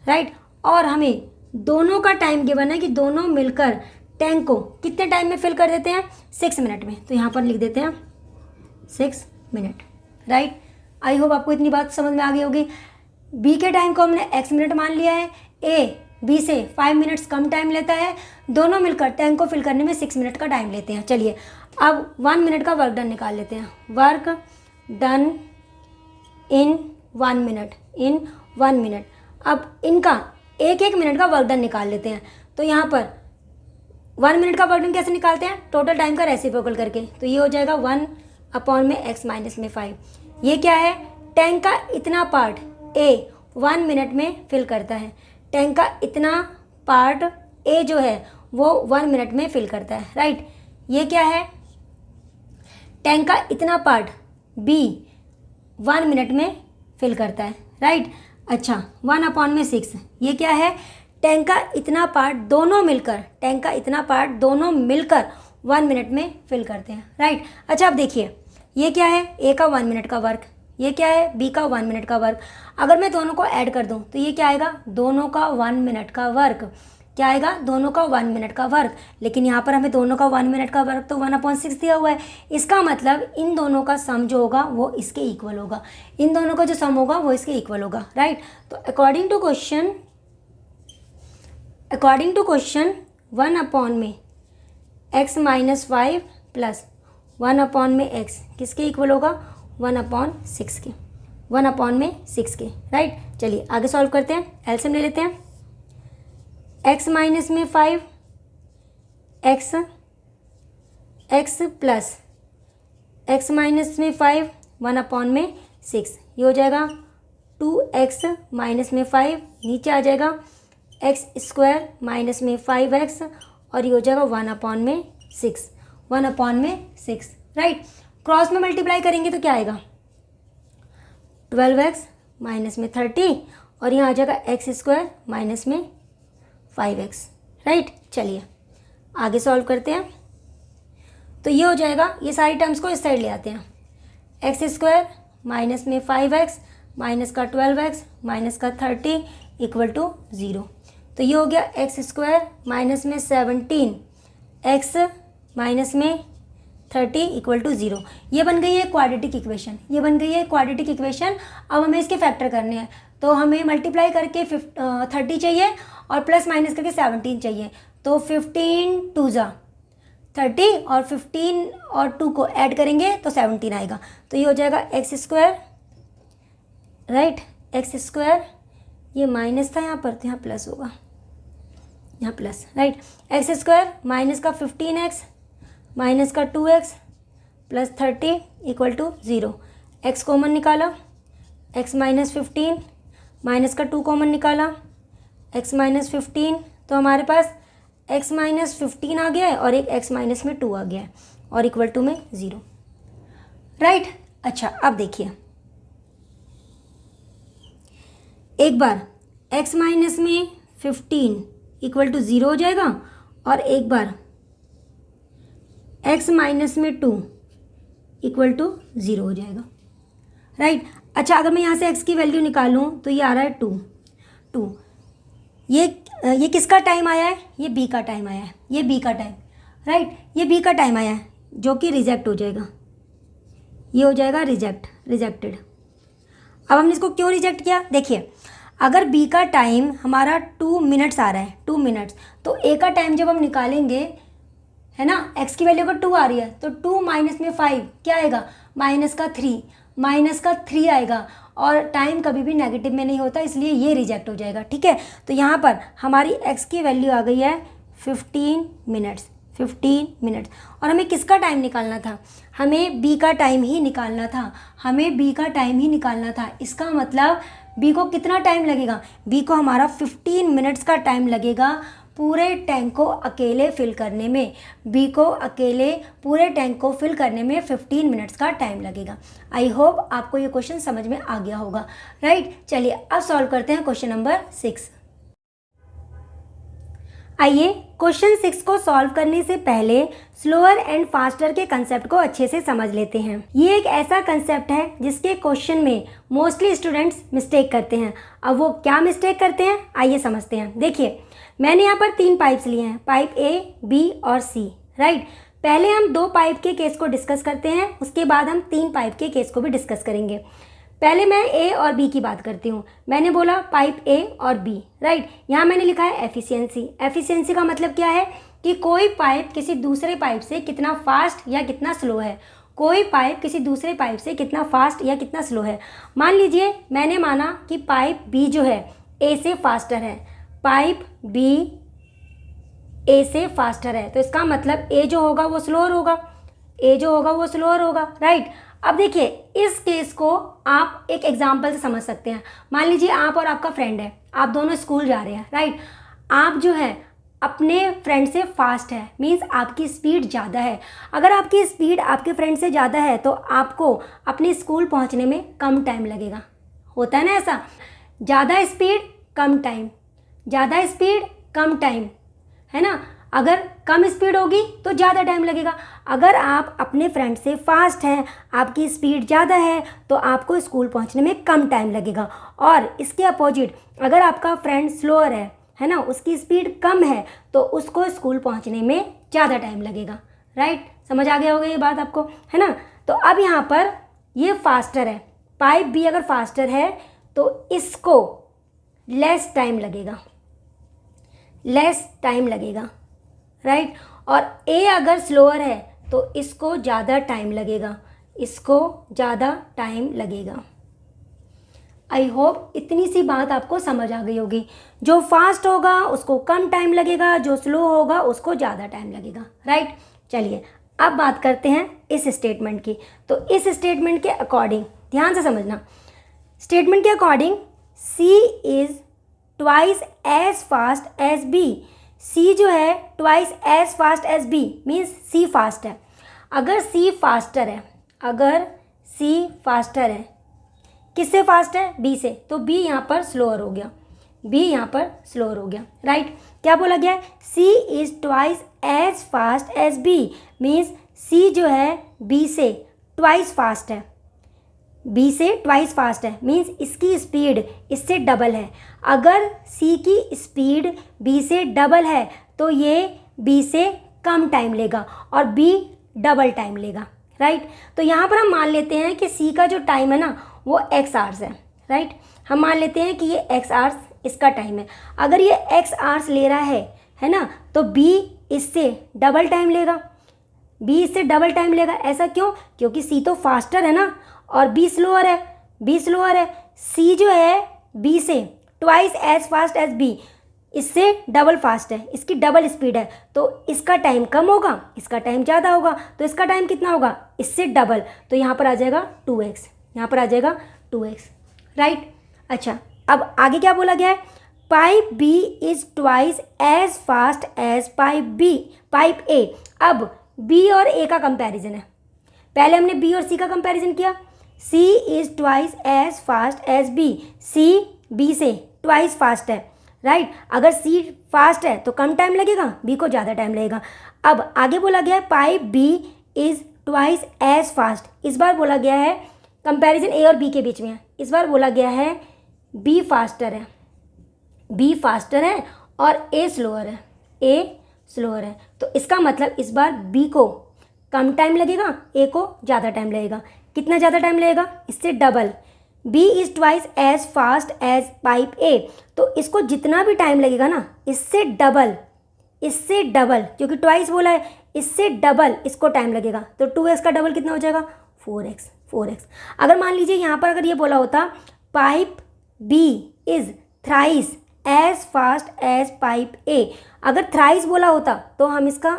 राइट। और हमें दोनों का टाइम गिवन है कि दोनों मिलकर टैंक को कितने टाइम में फिल कर देते हैं, 6 मिनट में, तो यहाँ पर लिख देते हैं 6 मिनट, राइट। आई होप आपको इतनी बात समझ में आ गई होगी। बी के टाइम को हमने x मिनट मान लिया है, ए बी से 5 मिनट्स कम टाइम लेता है, दोनों मिलकर टैंक को फिल करने में 6 मिनट का टाइम लेते हैं। चलिए अब 1 मिनट का वर्क डन निकाल लेते हैं। Work done in 1 minute, in 1 minute. अब इनका एक एक मिनट का वर्क डन निकाल लेते हैं। तो यहाँ पर 1 मिनट का वर्क डन कैसे निकालते हैं, टोटल टाइम का रेसिप्रोकल करके, तो ये हो जाएगा 1 अपॉन में x माइनस में 5। ये क्या है, टैंक का इतना पार्ट ए 1 मिनट में फिल करता है, टैंक का इतना पार्ट ए जो है वो 1 मिनट में फिल करता है, राइट। ये क्या है, टैंक का इतना पार्ट बी 1 मिनट में फिल करता है, राइट। अच्छा, 1 अपॉन में 6, ये क्या है, टैंक का इतना पार्ट दोनों मिलकर, टैंक का इतना पार्ट दोनों मिलकर 1 मिनट में फिल करते हैं, राइट। अच्छा अब देखिए, ये क्या है, ए का 1 मिनट का वर्क, ये क्या है, बी का 1 मिनट का वर्क। अगर मैं दोनों को ऐड कर दूं तो ये क्या आएगा, दोनों का 1 मिनट का वर्क, क्या आएगा, दोनों का 1 मिनट का वर्क। लेकिन यहाँ पर हमें दोनों का 1 मिनट का वर्क तो 1/6 दिया हुआ है, इसका मतलब इन दोनों का सम जो होगा वो इसके इक्वल होगा, इन दोनों का जो सम होगा वो इसके इक्वल होगा, राइट। तो अकॉर्डिंग टू क्वेश्चन 1 अपॉन में x माइनस 5 प्लस 1 अपॉन में x किसके इक्वल होगा, 1/6 के, 1 अपॉन में 6 के, राइट। चलिए आगे सॉल्व करते हैं, एलसीएम ले लेते हैं। x माइनस में 5 x प्लस x माइनस में 5 1 अपॉन में 6, ये हो जाएगा 2x माइनस में 5, नीचे आ जाएगा x स्क्वायर माइनस में 5x और ये हो जाएगा 1 अपॉन में 6, 1 अपॉन में 6, राइट। क्रॉस में मल्टीप्लाई करेंगे तो क्या आएगा, 12x माइनस में 30 और यहाँ आ जाएगा x स्क्वायर माइनस में 5x, राइट। चलिए आगे सॉल्व करते हैं। तो ये हो जाएगा, ये सारी टर्म्स को इस साइड ले आते हैं, x स्क्वायर माइनस में 5x माइनस का 12x माइनस का 30 इक्वल टू 0। तो ये हो गया x स्क्वायर माइनस में 17x माइनस में 30 इक्वल टू 0। ये बन गई है क्वाड्रेटिक इक्वेशन, ये बन गई है क्वाड्रेटिक इक्वेशन। अब हमें इसके फैक्टर करने हैं, तो हमें मल्टीप्लाई करके 30 चाहिए और प्लस माइनस करके 17 चाहिए। तो 15 2 जा 30 और 15 और 2 को ऐड करेंगे तो 17 आएगा। तो ये हो जाएगा x square, right, x square, ये माइनस था यहाँ पर तो यहाँ प्लस होगा, यहाँ plus, right. X square minus का 15x माइनस का 2x plus 30 equal to 0। x common निकाला, x माइनस 15 माइनस का 2 कॉमन निकाला, x माइनस 15, तो हमारे पास x माइनस 15 आ गया है और एक x माइनस में 2 आ गया है और इक्वल टू में 0, राइट। अच्छा अब देखिए, एक बार x माइनस में 15 इक्वल टू 0 हो जाएगा और एक बार x माइनस में 2 इक्वल टू 0 हो जाएगा, राइट। अच्छा अगर मैं यहाँ से x की वैल्यू निकालूँ तो ये आ रहा है 2। ये किसका टाइम आया है, ये b का टाइम आया है, ये b का टाइम, राइट, ये b का टाइम आया है जो कि रिजेक्ट हो जाएगा, ये हो जाएगा रिजेक्टेड। अब हमने इसको क्यों रिजेक्ट किया, देखिए अगर b का टाइम हमारा 2 मिनट्स आ रहा है, 2 मिनट्स, तो a का टाइम जब हम निकालेंगे, है ना, x की वैल्यू अगर 2 आ रही है तो 2 माइनस में 5 क्या आएगा, माइनस का 3 आएगा और टाइम कभी भी नेगेटिव में नहीं होता, इसलिए ये रिजेक्ट हो जाएगा, ठीक है। तो यहाँ पर हमारी x की वैल्यू आ गई है 15 मिनट्स और हमें किसका टाइम निकालना था, हमें b का टाइम ही निकालना था, इसका मतलब बी को कितना टाइम लगेगा, बी को हमारा 15 मिनट्स का टाइम लगेगा पूरे टैंक को अकेले फिल करने में। बी को अकेले पूरे टैंक को फिल करने में 15 मिनट्स का टाइम लगेगा। आई होप आपको ये क्वेश्चन समझ में आ गया होगा, राइट। चलिए अब सॉल्व करते हैं क्वेश्चन नंबर 6। आइए क्वेश्चन 6 को सॉल्व करने से पहले स्लोअर एंड फास्टर के कंसेप्ट को अच्छे से समझ लेते हैं। ये एक ऐसा कंसेप्ट है जिसके क्वेश्चन में मोस्टली स्टूडेंट्स मिस्टेक करते हैं। अब वो क्या मिस्टेक करते हैं, आइए समझते हैं। देखिए मैंने यहाँ पर 3 पाइप्स लिए हैं, पाइप ए, बी और सी, राइट। पहले हम 2 पाइप के केस को डिस्कस करते हैं, उसके बाद हम 3 पाइप के केस को भी डिस्कस करेंगे। पहले मैं ए और बी की बात करती हूँ। मैंने बोला पाइप ए और बी, राइट। यहाँ मैंने लिखा है एफिशिएंसी। एफिशिएंसी का मतलब क्या है कि कोई पाइप किसी दूसरे पाइप से कितना फास्ट या कितना स्लो है। कोई पाइप किसी दूसरे पाइप से कितना फास्ट या कितना स्लो है। मान लीजिए मैंने माना कि पाइप बी जो है ए से फास्टर है, पाइप बी ए से फास्टर है, तो इसका मतलब ए जो होगा वो स्लोअर होगा, ए जो होगा वो स्लोअर होगा, राइट। अब देखिए इस केस को आप एक एग्जांपल से समझ सकते हैं। मान लीजिए आप और आपका फ्रेंड है, आप दोनों स्कूल जा रहे हैं, राइट। आप जो है अपने फ्रेंड से फास्ट है, मीन्स आपकी स्पीड ज़्यादा है। अगर आपकी स्पीड आपके फ्रेंड से ज़्यादा है तो आपको अपने स्कूल पहुंचने में कम टाइम लगेगा। होता है ना ऐसा, ज़्यादा स्पीड कम टाइम, ज़्यादा स्पीड कम टाइम, है ना। अगर कम स्पीड होगी तो ज़्यादा टाइम लगेगा। अगर आप अपने फ्रेंड से फास्ट हैं, आपकी स्पीड ज़्यादा है, तो आपको स्कूल पहुंचने में कम टाइम लगेगा। और इसके अपोजिट अगर आपका फ्रेंड स्लोअर है ना, उसकी स्पीड कम है, तो उसको स्कूल पहुंचने में ज़्यादा टाइम लगेगा, राइट। समझ आ गया होगा ये बात आपको, है ना। तो अब यहाँ पर ये फास्टर है, पाइप बी अगर फास्टर है तो इसको लेस टाइम लगेगा, लेस टाइम लगेगा, राइट। और ए अगर स्लोअर है तो इसको ज़्यादा टाइम लगेगा, इसको ज़्यादा टाइम लगेगा। आई होप इतनी सी बात आपको समझ आ गई होगी। जो फास्ट होगा उसको कम टाइम लगेगा, जो स्लो होगा उसको ज़्यादा टाइम लगेगा, राइट। चलिए अब बात करते हैं इस स्टेटमेंट की। तो इस स्टेटमेंट के अकॉर्डिंग ध्यान से समझना, स्टेटमेंट के according C is twice as fast as B. C जो है twice as fast as B, means C fast है। अगर सी फास्टर है, अगर सी फास्टर है, किससे फास्ट है, बी से, तो बी यहाँ पर स्लोअर हो गया, बी यहाँ पर स्लोअर हो गया, राइट। क्या बोला गया है, C is twice as fast as B, means C जो है बी से ट्वाइस फास्ट है, बी से ट्वाइस फास्ट है, मीन्स इसकी स्पीड इससे डबल है। अगर सी की स्पीड बी से डबल है तो ये बी से कम टाइम लेगा और बी डबल टाइम लेगा, राइट। तो यहाँ पर हम मान लेते हैं कि सी का जो टाइम है ना वो एक्स आवर्स है, राइट। हम मान लेते हैं कि ये एक्स आवर्स इसका टाइम है। अगर ये एक्स आवर्स ले रहा है ना, तो बी इससे डबल टाइम लेगा, बी इससे डबल टाइम लेगा। ऐसा क्यों, क्योंकि सी तो फास्टर है ना और बी स्लोअर है, बी स्लोअर है। सी जो है बी से twice as fast as B, इससे डबल फास्ट है, इसकी डबल स्पीड है, तो इसका टाइम कम होगा, इसका टाइम ज़्यादा होगा। तो इसका टाइम कितना होगा, इससे डबल, तो यहाँ पर आ जाएगा 2x, यहाँ पर आ जाएगा 2x, राइट। अच्छा अब आगे क्या बोला गया है, pipe B is twice as fast as pipe A. अब बी और ए का कंपैरिजन है, पहले हमने बी और सी का कंपैरिजन किया। C is twice as fast as B, C B से ट्वाइस फास्ट है, राइट। अगर सी फास्ट है तो कम टाइम लगेगा, बी को ज़्यादा टाइम लगेगा। अब आगे बोला गया है pipe B is twice as fast. इस बार बोला गया है कंपैरिजन ए और बी के बीच में है, इस बार बोला गया है बी फास्टर है, बी फास्टर है और ए स्लोअर है, ए स्लोअर है। तो इसका मतलब इस बार बी को कम टाइम लगेगा, ए को ज़्यादा टाइम लगेगा। कितना ज़्यादा टाइम लगेगा, इससे double. B is twice as fast as pipe A, तो इसको जितना भी टाइम लगेगा ना इससे डबल, इससे डबल, क्योंकि ट्वाइस बोला है, इससे डबल इसको टाइम लगेगा। तो 2x का डबल कितना हो जाएगा, 4x। अगर मान लीजिए यहाँ पर अगर ये बोला होता pipe B is thrice as fast as pipe A, अगर थ्राइस बोला होता तो हम इसका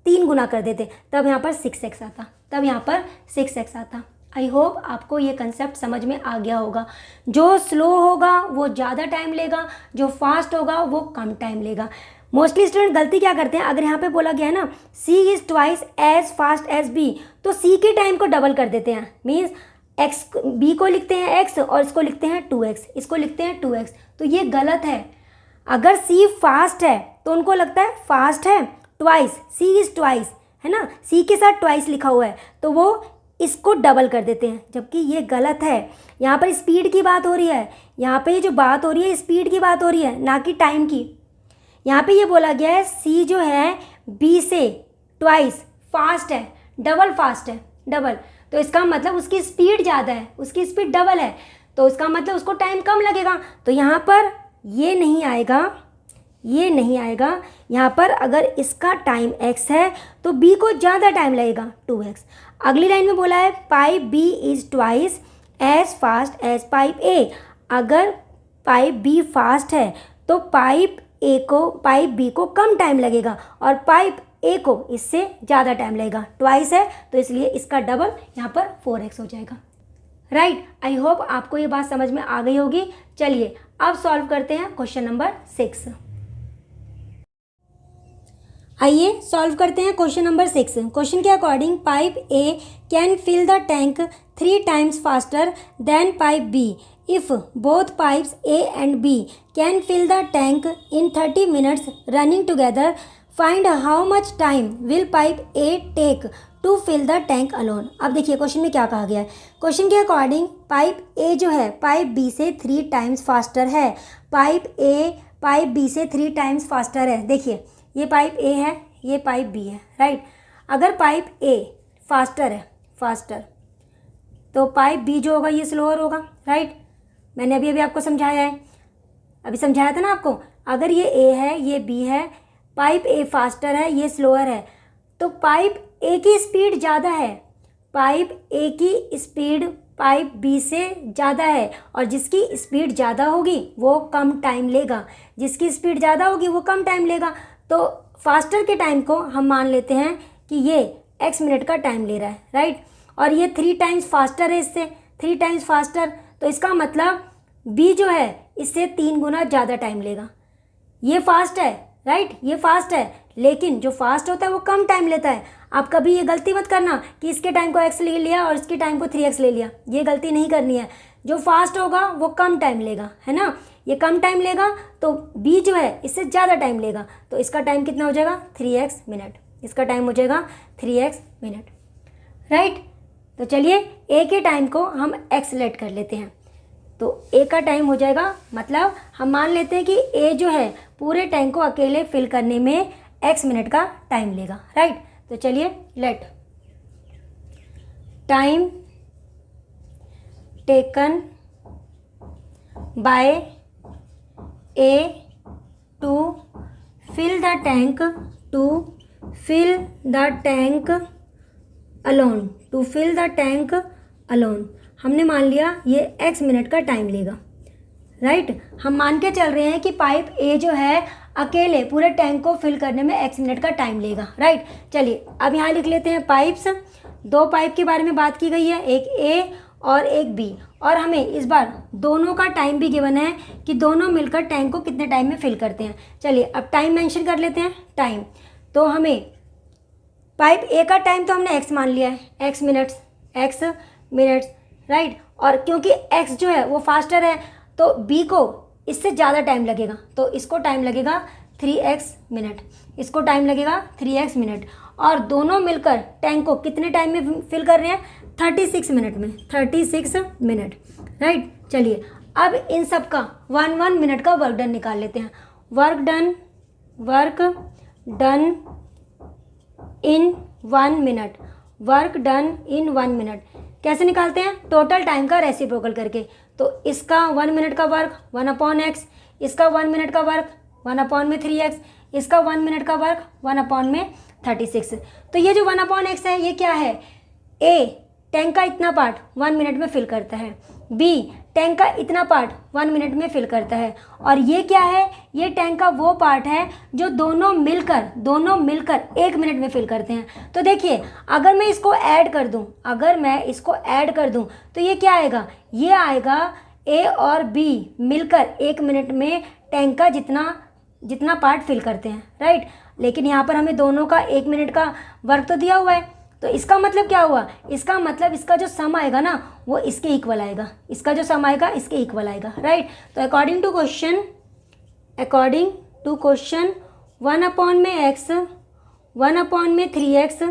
3 गुना कर देते, तब यहाँ पर 6x आता, तब यहाँ पर 6x आता, आई होप आपको ये कंसेप्ट समझ में आ गया होगा। जो स्लो होगा वो ज़्यादा टाइम लेगा, जो फास्ट होगा वो कम टाइम लेगा। मोस्टली स्टूडेंट गलती क्या करते हैं, अगर यहाँ पे बोला गया है ना C is twice as fast as B, तो C के टाइम को डबल कर देते हैं। मीन्स x B को लिखते हैं x और इसको लिखते हैं 2x, इसको लिखते हैं 2x, तो ये गलत है। अगर C फास्ट है तो उनको लगता है फास्ट है ट्वाइस, C इज़ ट्वाइस, है ना, C के साथ ट्वाइस लिखा हुआ है तो वो इसको डबल कर देते हैं, जबकि ये गलत है। यहाँ पर स्पीड की बात हो रही है, यहाँ पे जो बात हो रही है स्पीड की बात हो रही है, ना कि टाइम की। यहाँ पे ये बोला गया है C जो है B से ट्वाइस फास्ट है, डबल फास्ट है, डबल, तो इसका मतलब उसकी स्पीड ज़्यादा है, उसकी स्पीड डबल है, तो इसका मतलब उसको टाइम कम लगेगा। तो यहाँ पर ये नहीं आएगा, ये नहीं आएगा। यहाँ पर अगर इसका टाइम x है तो B को ज़्यादा टाइम लगेगा 2x। अगली लाइन में बोला है pipe B is twice as fast as pipe A। अगर पाइप B फास्ट है तो पाइप B को कम टाइम लगेगा और पाइप A को इससे ज़्यादा टाइम लगेगा। ट्वाइस है तो इसलिए इसका डबल यहाँ पर 4x हो जाएगा। राइट, आई होप आपको ये बात समझ में आ गई होगी। चलिए अब सॉल्व करते हैं क्वेश्चन नंबर 6। आइए सॉल्व करते हैं क्वेश्चन नंबर 6। क्वेश्चन के according pipe A can fill the tank 3 times faster than pipe B if both pipes A and B can fill the tank in 30 minutes running together. Find how much time will pipe A take to fill the tank alone. अब देखिए question में क्या कहा गया है। Question के according pipe A जो है पाइप B से 3 times फास्टर है, पाइप A पाइप B से 3 times फास्टर है। देखिए ये पाइप A है, ये पाइप B है, राइट। अगर पाइप A फास्टर है, फास्टर, तो पाइप B जो होगा ये स्लोअर होगा, राइट। मैंने अभी आपको समझाया है, अभी समझाया था ना आपको। अगर ये A है, ये B है, पाइप A फास्टर है, ये स्लोअर है, तो पाइप A की स्पीड ज़्यादा है, पाइप A की स्पीड पाइप B से ज़्यादा है, और जिसकी स्पीड ज़्यादा होगी वो कम टाइम लेगा, जिसकी स्पीड ज़्यादा होगी वो कम टाइम लेगा। तो फास्टर के टाइम को हम मान लेते हैं कि ये x मिनट का टाइम ले रहा है, राइट। और ये 3 times फास्टर है, इससे 3 times फास्टर, तो इसका मतलब B जो है इससे 3 गुना ज़्यादा टाइम लेगा। ये फास्ट है, राइट, ये फास्ट है, लेकिन जो फास्ट होता है वो कम टाइम लेता है। आप कभी ये गलती मत करना कि इसके टाइम को x ले लिया और इसके टाइम को 3x ले लिया, ये गलती नहीं करनी है। जो फास्ट होगा वो कम टाइम लेगा, है ना, ये कम टाइम लेगा, तो B जो है इससे ज़्यादा टाइम लेगा, तो इसका टाइम कितना हो जाएगा 3x मिनट, इसका टाइम हो जाएगा 3x मिनट, राइट। तो चलिए A के टाइम को हम एक्सलेट कर लेते हैं। तो A का टाइम हो जाएगा, मतलब हम मान लेते हैं कि A जो है पूरे टैंक को अकेले फिल करने में x मिनट का टाइम लेगा, राइट। तो चलिए let time taken by A to fill the tank, to fill the tank alone, to fill the tank alone. हमने मान लिया ये x मिनट का टाइम लेगा, राइट। हम मान के चल रहे हैं कि पाइप A जो है अकेले पूरे टैंक को फिल करने में x मिनट का टाइम लेगा, राइट। चलिए अब यहाँ लिख लेते हैं पाइप्स। 2 पाइप के बारे में बात की गई है, एक A और एक B, और हमें इस बार दोनों का टाइम भी गिवन है कि दोनों मिलकर टैंक को कितने टाइम में फिल करते हैं। चलिए अब टाइम मेंशन कर लेते हैं, टाइम। तो हमें पाइप A का टाइम तो हमने x मान लिया है, x मिनट्स, राइट। और क्योंकि x जो है वो फास्टर है तो B को इससे ज़्यादा टाइम लगेगा, तो इसको टाइम लगेगा 3x मिनट, इसको टाइम लगेगा 3x मिनट, और दोनों मिलकर टैंक को कितने टाइम में फिल कर रहे हैं 36 मिनट में, 36 मिनट, राइट। चलिए अब इन सब का 1 मिनट का वर्क डन निकाल लेते हैं। Work done in 1 minute, work done in 1 minute कैसे निकालते हैं, टोटल टाइम का रेसिप्रोकल करके। तो इसका 1 मिनट का वर्क 1/x, इसका 1 मिनट का वर्क 1/3x, इसका 1 मिनट का वर्क 1/36। तो ये जो 1/x है ये क्या है, A टैंक का इतना पार्ट 1 मिनट में फिल करता है, B टैंक का इतना पार्ट 1 मिनट में फिल करता है। और ये क्या है, ये टैंक का वो पार्ट है जो दोनों मिलकर 1 मिनट में फिल करते हैं। तो देखिए अगर मैं इसको ऐड कर दूं तो ये क्या आएगा, ये आएगा ए और बी मिलकर 1 मिनट में टैंक का जितना पार्ट फिल करते हैं, राइट। लेकिन यहाँ पर हमें दोनों का 1 मिनट का वर्क तो दिया हुआ है, तो इसका मतलब क्या हुआ, इसका मतलब इसका जो सम आएगा ना वो इसके इक्वल आएगा, इसका जो सम आएगा इसके इक्वल आएगा, राइट। तो according to question 1/x 1/3x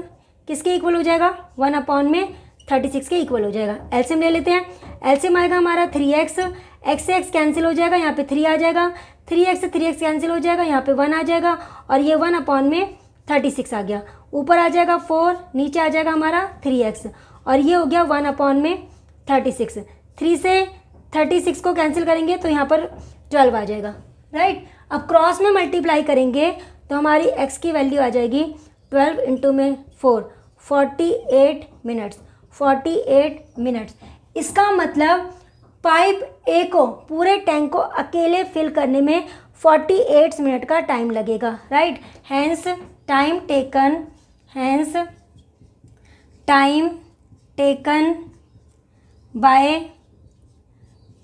किसके इक्वल हो जाएगा, 1/36 के इक्वल हो जाएगा। एलसीएम ले लेते हैं, एलसीएम आएगा हमारा 3x, x से x कैंसिल हो जाएगा, यहाँ पे 3 आ जाएगा, 3x से 3x कैंसिल हो जाएगा, यहाँ पे 1 आ जाएगा और ये 1/36 आ गया। ऊपर आ जाएगा 4, नीचे आ जाएगा हमारा 3x और ये हो गया 1/36। 3 से 36 को कैंसिल करेंगे तो यहाँ पर 12 आ जाएगा, राइट। अब क्रॉस में मल्टीप्लाई करेंगे तो हमारी x की वैल्यू आ जाएगी 12 इंटू में 4, 48 मिनट्स। इसका मतलब पाइप ए को, पूरे टैंक को अकेले फिल करने में 48 मिनट का टाइम लगेगा, right. Hence time taken by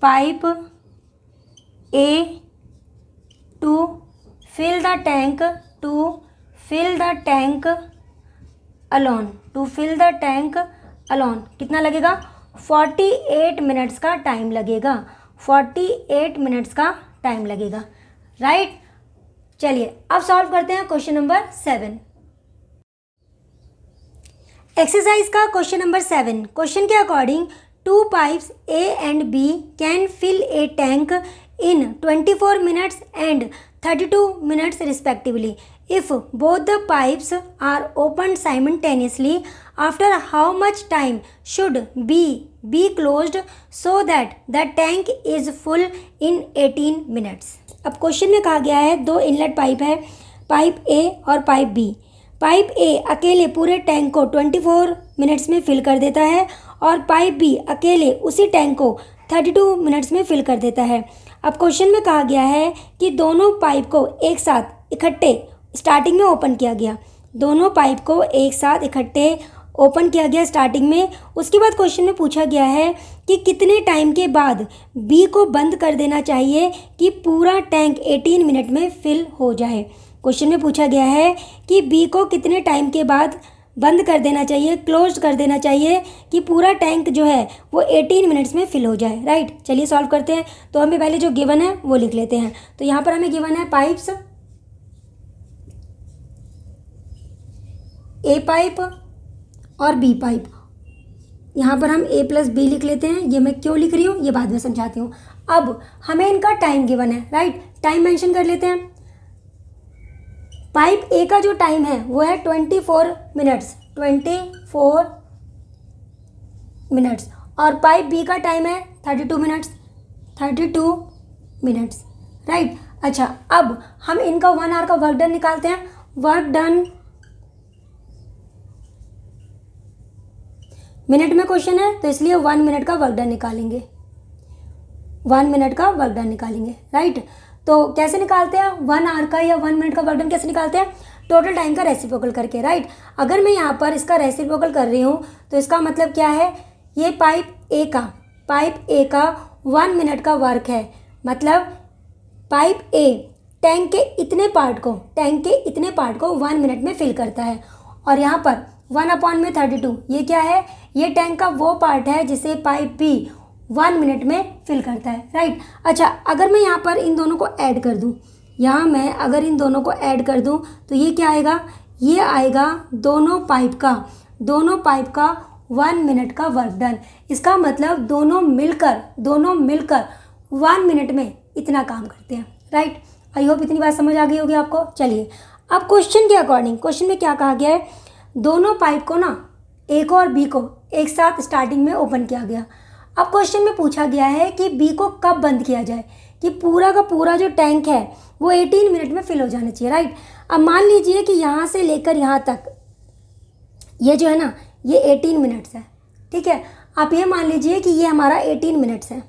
pipe A to fill the tank alone कितना लगेगा, 48 मिनट्स का टाइम लगेगा, 48 मिनट्स का टाइम लगेगा, राइट। चलिए अब सॉल्व करते हैं क्वेश्चन नंबर 7। एक्सरसाइज का क्वेश्चन नंबर 7। क्वेश्चन के according 2 pipes A and B can fill a tank in 24 minutes and 32 minutes respectively. If both the pipes are opened simultaneously, after how much time should B be closed so that the tank is full in 18 minutes? अब question में कहा गया है 2 inlet pipe है, pipe A और pipe B। Pipe A अकेले पूरे tank को 24 मिनट्स में फिल कर देता है और पाइप B अकेले उसी टैंक को 32 मिनट्स में फिल कर देता है। अब क्वेश्चन में कहा गया है कि दोनों पाइप को एक साथ इकट्ठे स्टार्टिंग में ओपन किया गया, दोनों पाइप को एक साथ इकट्ठे ओपन किया गया स्टार्टिंग में। उसके बाद क्वेश्चन में पूछा गया है कि कितने टाइम के बाद बी को बंद कर देना चाहिए कि पूरा टैंक 18 मिनट में फिल हो जाए। क्वेश्चन में पूछा गया है कि बी को कितने टाइम के बाद बंद कर देना चाहिए, क्लोज कर देना चाहिए कि पूरा टैंक जो है वो 18 मिनट्स में फिल हो जाए, राइट। चलिए सॉल्व करते हैं। तो हमें पहले जो गिवन है वो लिख लेते हैं। तो यहाँ पर हमें गिवन है पाइप्स ए पाइप और बी पाइप। यहाँ पर हम ए प्लस बी लिख लेते हैं। ये मैं क्यों लिख रही हूँ ये बाद में समझाती हूँ। अब हमें इनका टाइम गिवन है, राइट। टाइम मेंशन कर लेते हैं। पाइप ए का जो टाइम है वो है 24 मिनट्स और पाइप बी का टाइम है 32 मिनट्स, राइट। अच्छा, अब हम इनका 1 आवर का वर्क डन निकालते हैं। वर्क डन मिनट में क्वेश्चन है तो इसलिए 1 मिनट का वर्क डन निकालेंगे, 1 मिनट का वर्क डन निकालेंगे, राइट। तो कैसे निकालते हैं 1 आवर का या 1 मिनट का वर्क डन कैसे निकालते हैं, टोटल टाइम का रेसिप्रोकल करके, राइट। अगर मैं यहाँ पर इसका रेसिप्रोकल कर रही हूँ तो इसका मतलब क्या है, ये पाइप ए का 1 मिनट का वर्क है, मतलब पाइप ए टैंक के इतने पार्ट को 1 मिनट में फिल करता है। और यहाँ पर 1/32 ये क्या है, ये टैंक का वो पार्ट है जिसे पाइप बी 1 मिनट में फिल करता है, राइट। अच्छा, अगर मैं यहाँ पर इन दोनों को ऐड कर दूँ, अगर इन दोनों को ऐड कर दूँ तो ये क्या आएगा, ये आएगा दोनों पाइप का 1 मिनट का वर्क डन। इसका मतलब दोनों मिलकर 1 मिनट में इतना काम करते हैं, राइट। आई होप इतनी बात समझ आ गई होगी आपको। चलिए अब क्वेश्चन के अकॉर्डिंग, क्वेश्चन में क्या कहा गया है, दोनों पाइप को ना ए को और बी को एक साथ स्टार्टिंग में ओपन किया गया। अब क्वेश्चन में पूछा गया है कि बी को कब बंद किया जाए कि पूरा का पूरा जो टैंक है वो 18 मिनट में फिल हो जाना चाहिए, राइट। अब मान लीजिए कि यहाँ से लेकर यहाँ तक ये जो है ना ये 18 मिनट्स है, ठीक है। आप ये मान लीजिए कि ये हमारा 18 मिनट्स है,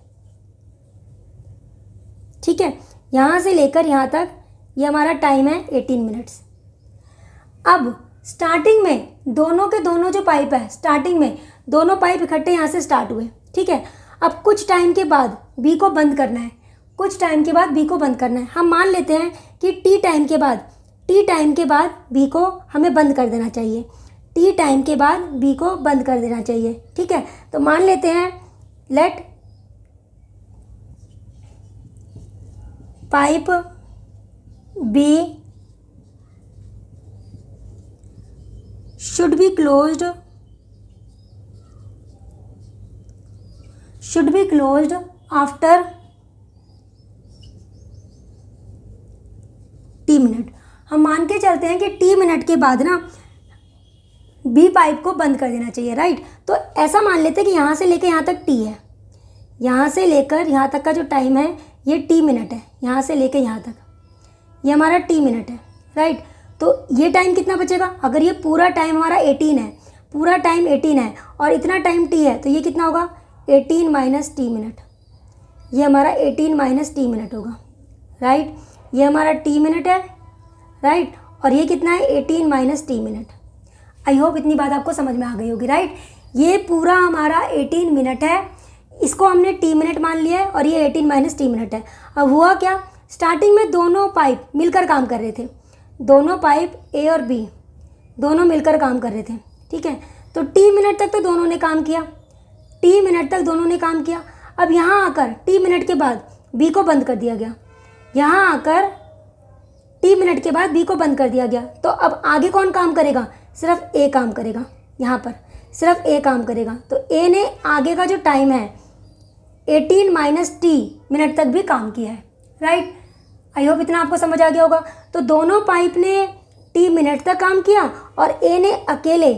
ठीक है, यहाँ से लेकर यहाँ तक ये हमारा टाइम है 18 मिनट्स। अब स्टार्टिंग में दोनों के दोनों जो पाइप है, स्टार्टिंग में दोनों पाइप इकट्ठे यहाँ से स्टार्ट हुए, ठीक है। अब कुछ टाइम के बाद बी को बंद करना है, कुछ टाइम के बाद बी को बंद करना है। हम मान लेते हैं कि टी टाइम के बाद बी को हमें बंद कर देना चाहिए, टी टाइम के बाद बी को बंद कर देना चाहिए, ठीक है। तो मान लेते हैं let pipe B should be closed after T minute. हम मान के चलते हैं कि टी मिनट के बाद ना बी पाइप को बंद कर देना चाहिए, राइट। तो ऐसा मान लेते हैं कि यहाँ से लेकर यहाँ तक टी है, यहाँ से लेकर यहाँ तक का जो टाइम है ये टी मिनट है, यहाँ से लेकर यहाँ तक ये हमारा टी मिनट है, राइट। तो ये टाइम कितना बचेगा, अगर ये पूरा टाइम हमारा 18 है, पूरा टाइम 18 है और इतना टाइम टी है, तो ये कितना होगा 18 माइनस टी मिनट, ये हमारा 18 माइनस टी मिनट होगा, राइट। ये हमारा टी मिनट है, राइट, और ये कितना है 18 minus T minute. I hope इतनी बात आपको समझ में आ गई होगी, राइट। ये पूरा हमारा 18 मिनट है, इसको हमने टी मिनट मान लिया है और ये 18 माइनस टी मिनट है। अब हुआ क्या, स्टार्टिंग में दोनों पाइप मिलकर काम कर रहे थे, दोनों पाइप ए और बी दोनों मिलकर काम कर रहे थे, ठीक है। तो टी मिनट तक तो दोनों ने काम किया, टी मिनट तक दोनों ने काम किया। अब यहाँ आकर टी मिनट के बाद बी को बंद कर दिया गया, यहाँ आकर टी मिनट के बाद बी को बंद कर दिया गया। तो अब आगे कौन काम करेगा, सिर्फ ए काम करेगा, यहाँ पर सिर्फ ए काम करेगा। तो ए ने आगे का जो टाइम है 18 माइनस टी मिनट तक भी काम किया है, राइट। आई होप इतना आपको समझ आ गया होगा। तो दोनों पाइप ने टी मिनट तक काम किया और ए ने अकेले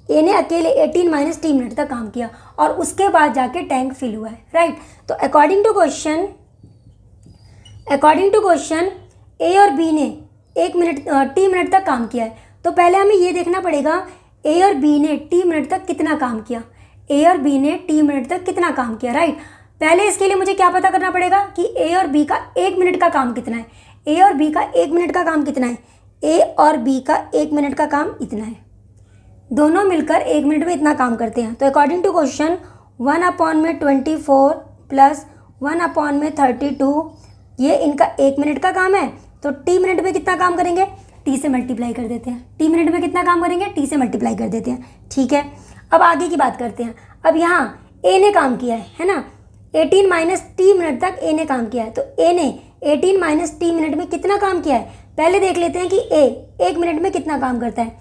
18 माइनस टी मिनट तक काम किया और उसके बाद जाके टैंक फिल हुआ है, राइट। तो अकॉर्डिंग टू क्वेश्चन ए और बी ने टी मिनट तक काम किया है। तो पहले हमें ये देखना पड़ेगा ए और बी ने टी मिनट तक कितना काम किया, ए और बी ने टी मिनट तक कितना काम किया, राइट। पहले इसके लिए मुझे क्या पता करना पड़ेगा कि ए और बी का 1 मिनट का काम कितना है, ए और बी का 1 मिनट का काम कितना है, ए और बी का 1 मिनट का काम इतना है, दोनों मिलकर 1 मिनट में इतना काम करते हैं। तो अकॉर्डिंग टू क्वेश्चन 1/24 प्लस 1/32 ये इनका 1 मिनट का काम है। तो टी मिनट में कितना काम करेंगे, टी से मल्टीप्लाई कर देते हैं, टी मिनट में कितना काम करेंगे, टी से मल्टीप्लाई कर देते हैं, ठीक है। अब आगे की बात करते हैं। अब यहाँ ए ने काम किया है ना, 18 माइनस टी मिनट तक ए ने काम किया है। तो ए ने 18 माइनस टी मिनट में कितना काम किया है, पहले देख लेते हैं कि ए 1 मिनट में कितना काम करता है।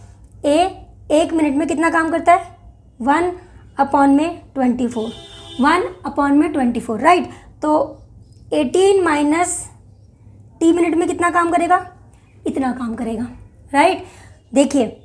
ए 1 मिनट में कितना काम करता है, 1/24, राइट। तो 18 माइनस टी मिनट में कितना काम करेगा, इतना काम करेगा, राइट। देखिए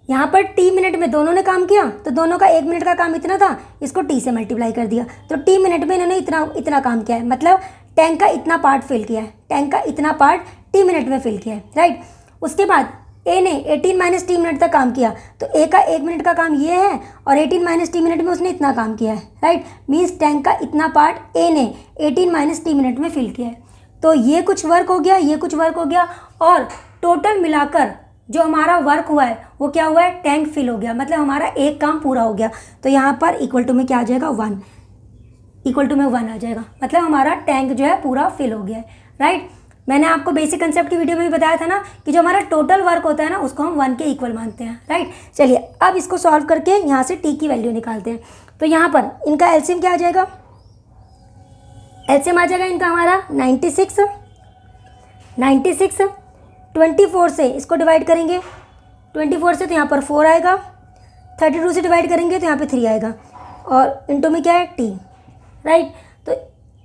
यहाँ पर टी मिनट में दोनों ने काम किया, तो दोनों का 1 मिनट का काम इतना था, इसको टी से मल्टीप्लाई कर दिया। तो टी मिनट में इन्होंने इतना काम किया है, मतलब टैंक का इतना पार्ट फिल किया है, टैंक का इतना पार्ट टी मिनट में फिल किया है, राइट। उसके बाद ए ने 18 माइनस टी मिनट तक काम किया, तो ए का 1 मिनट का काम ये है और 18 माइनस टी मिनट में उसने इतना काम किया है, राइट। मीन्स टैंक का इतना पार्ट ए ने 18 माइनस टी मिनट में फिल किया है। तो ये कुछ वर्क हो गया, ये कुछ वर्क हो गया और टोटल मिलाकर जो हमारा वर्क हुआ है वो क्या हुआ है, टैंक फिल हो गया, मतलब हमारा एक काम पूरा हो गया। तो यहाँ पर इक्वल टू में क्या आ जाएगा, 1, इक्वल टू में 1 आ जाएगा, मतलब हमारा टैंक जो है पूरा फिल हो गया है, राइट। मैंने आपको बेसिक कंसेप्ट की वीडियो में भी बताया था ना कि जो हमारा टोटल वर्क होता है ना उसको हम 1 के इक्वल मानते हैं, राइट। चलिए अब इसको सॉल्व करके यहाँ से टी की वैल्यू निकालते हैं। तो यहाँ पर इनका एलसीएम क्या आ जाएगा, एलसीएम आ जाएगा इनका हमारा 96 24 से इसको डिवाइड करेंगे, 24 से तो यहाँ पर 4 आएगा, 32 से डिवाइड करेंगे तो यहाँ पे 3 आएगा और इनटू में क्या है टी, राइट। तो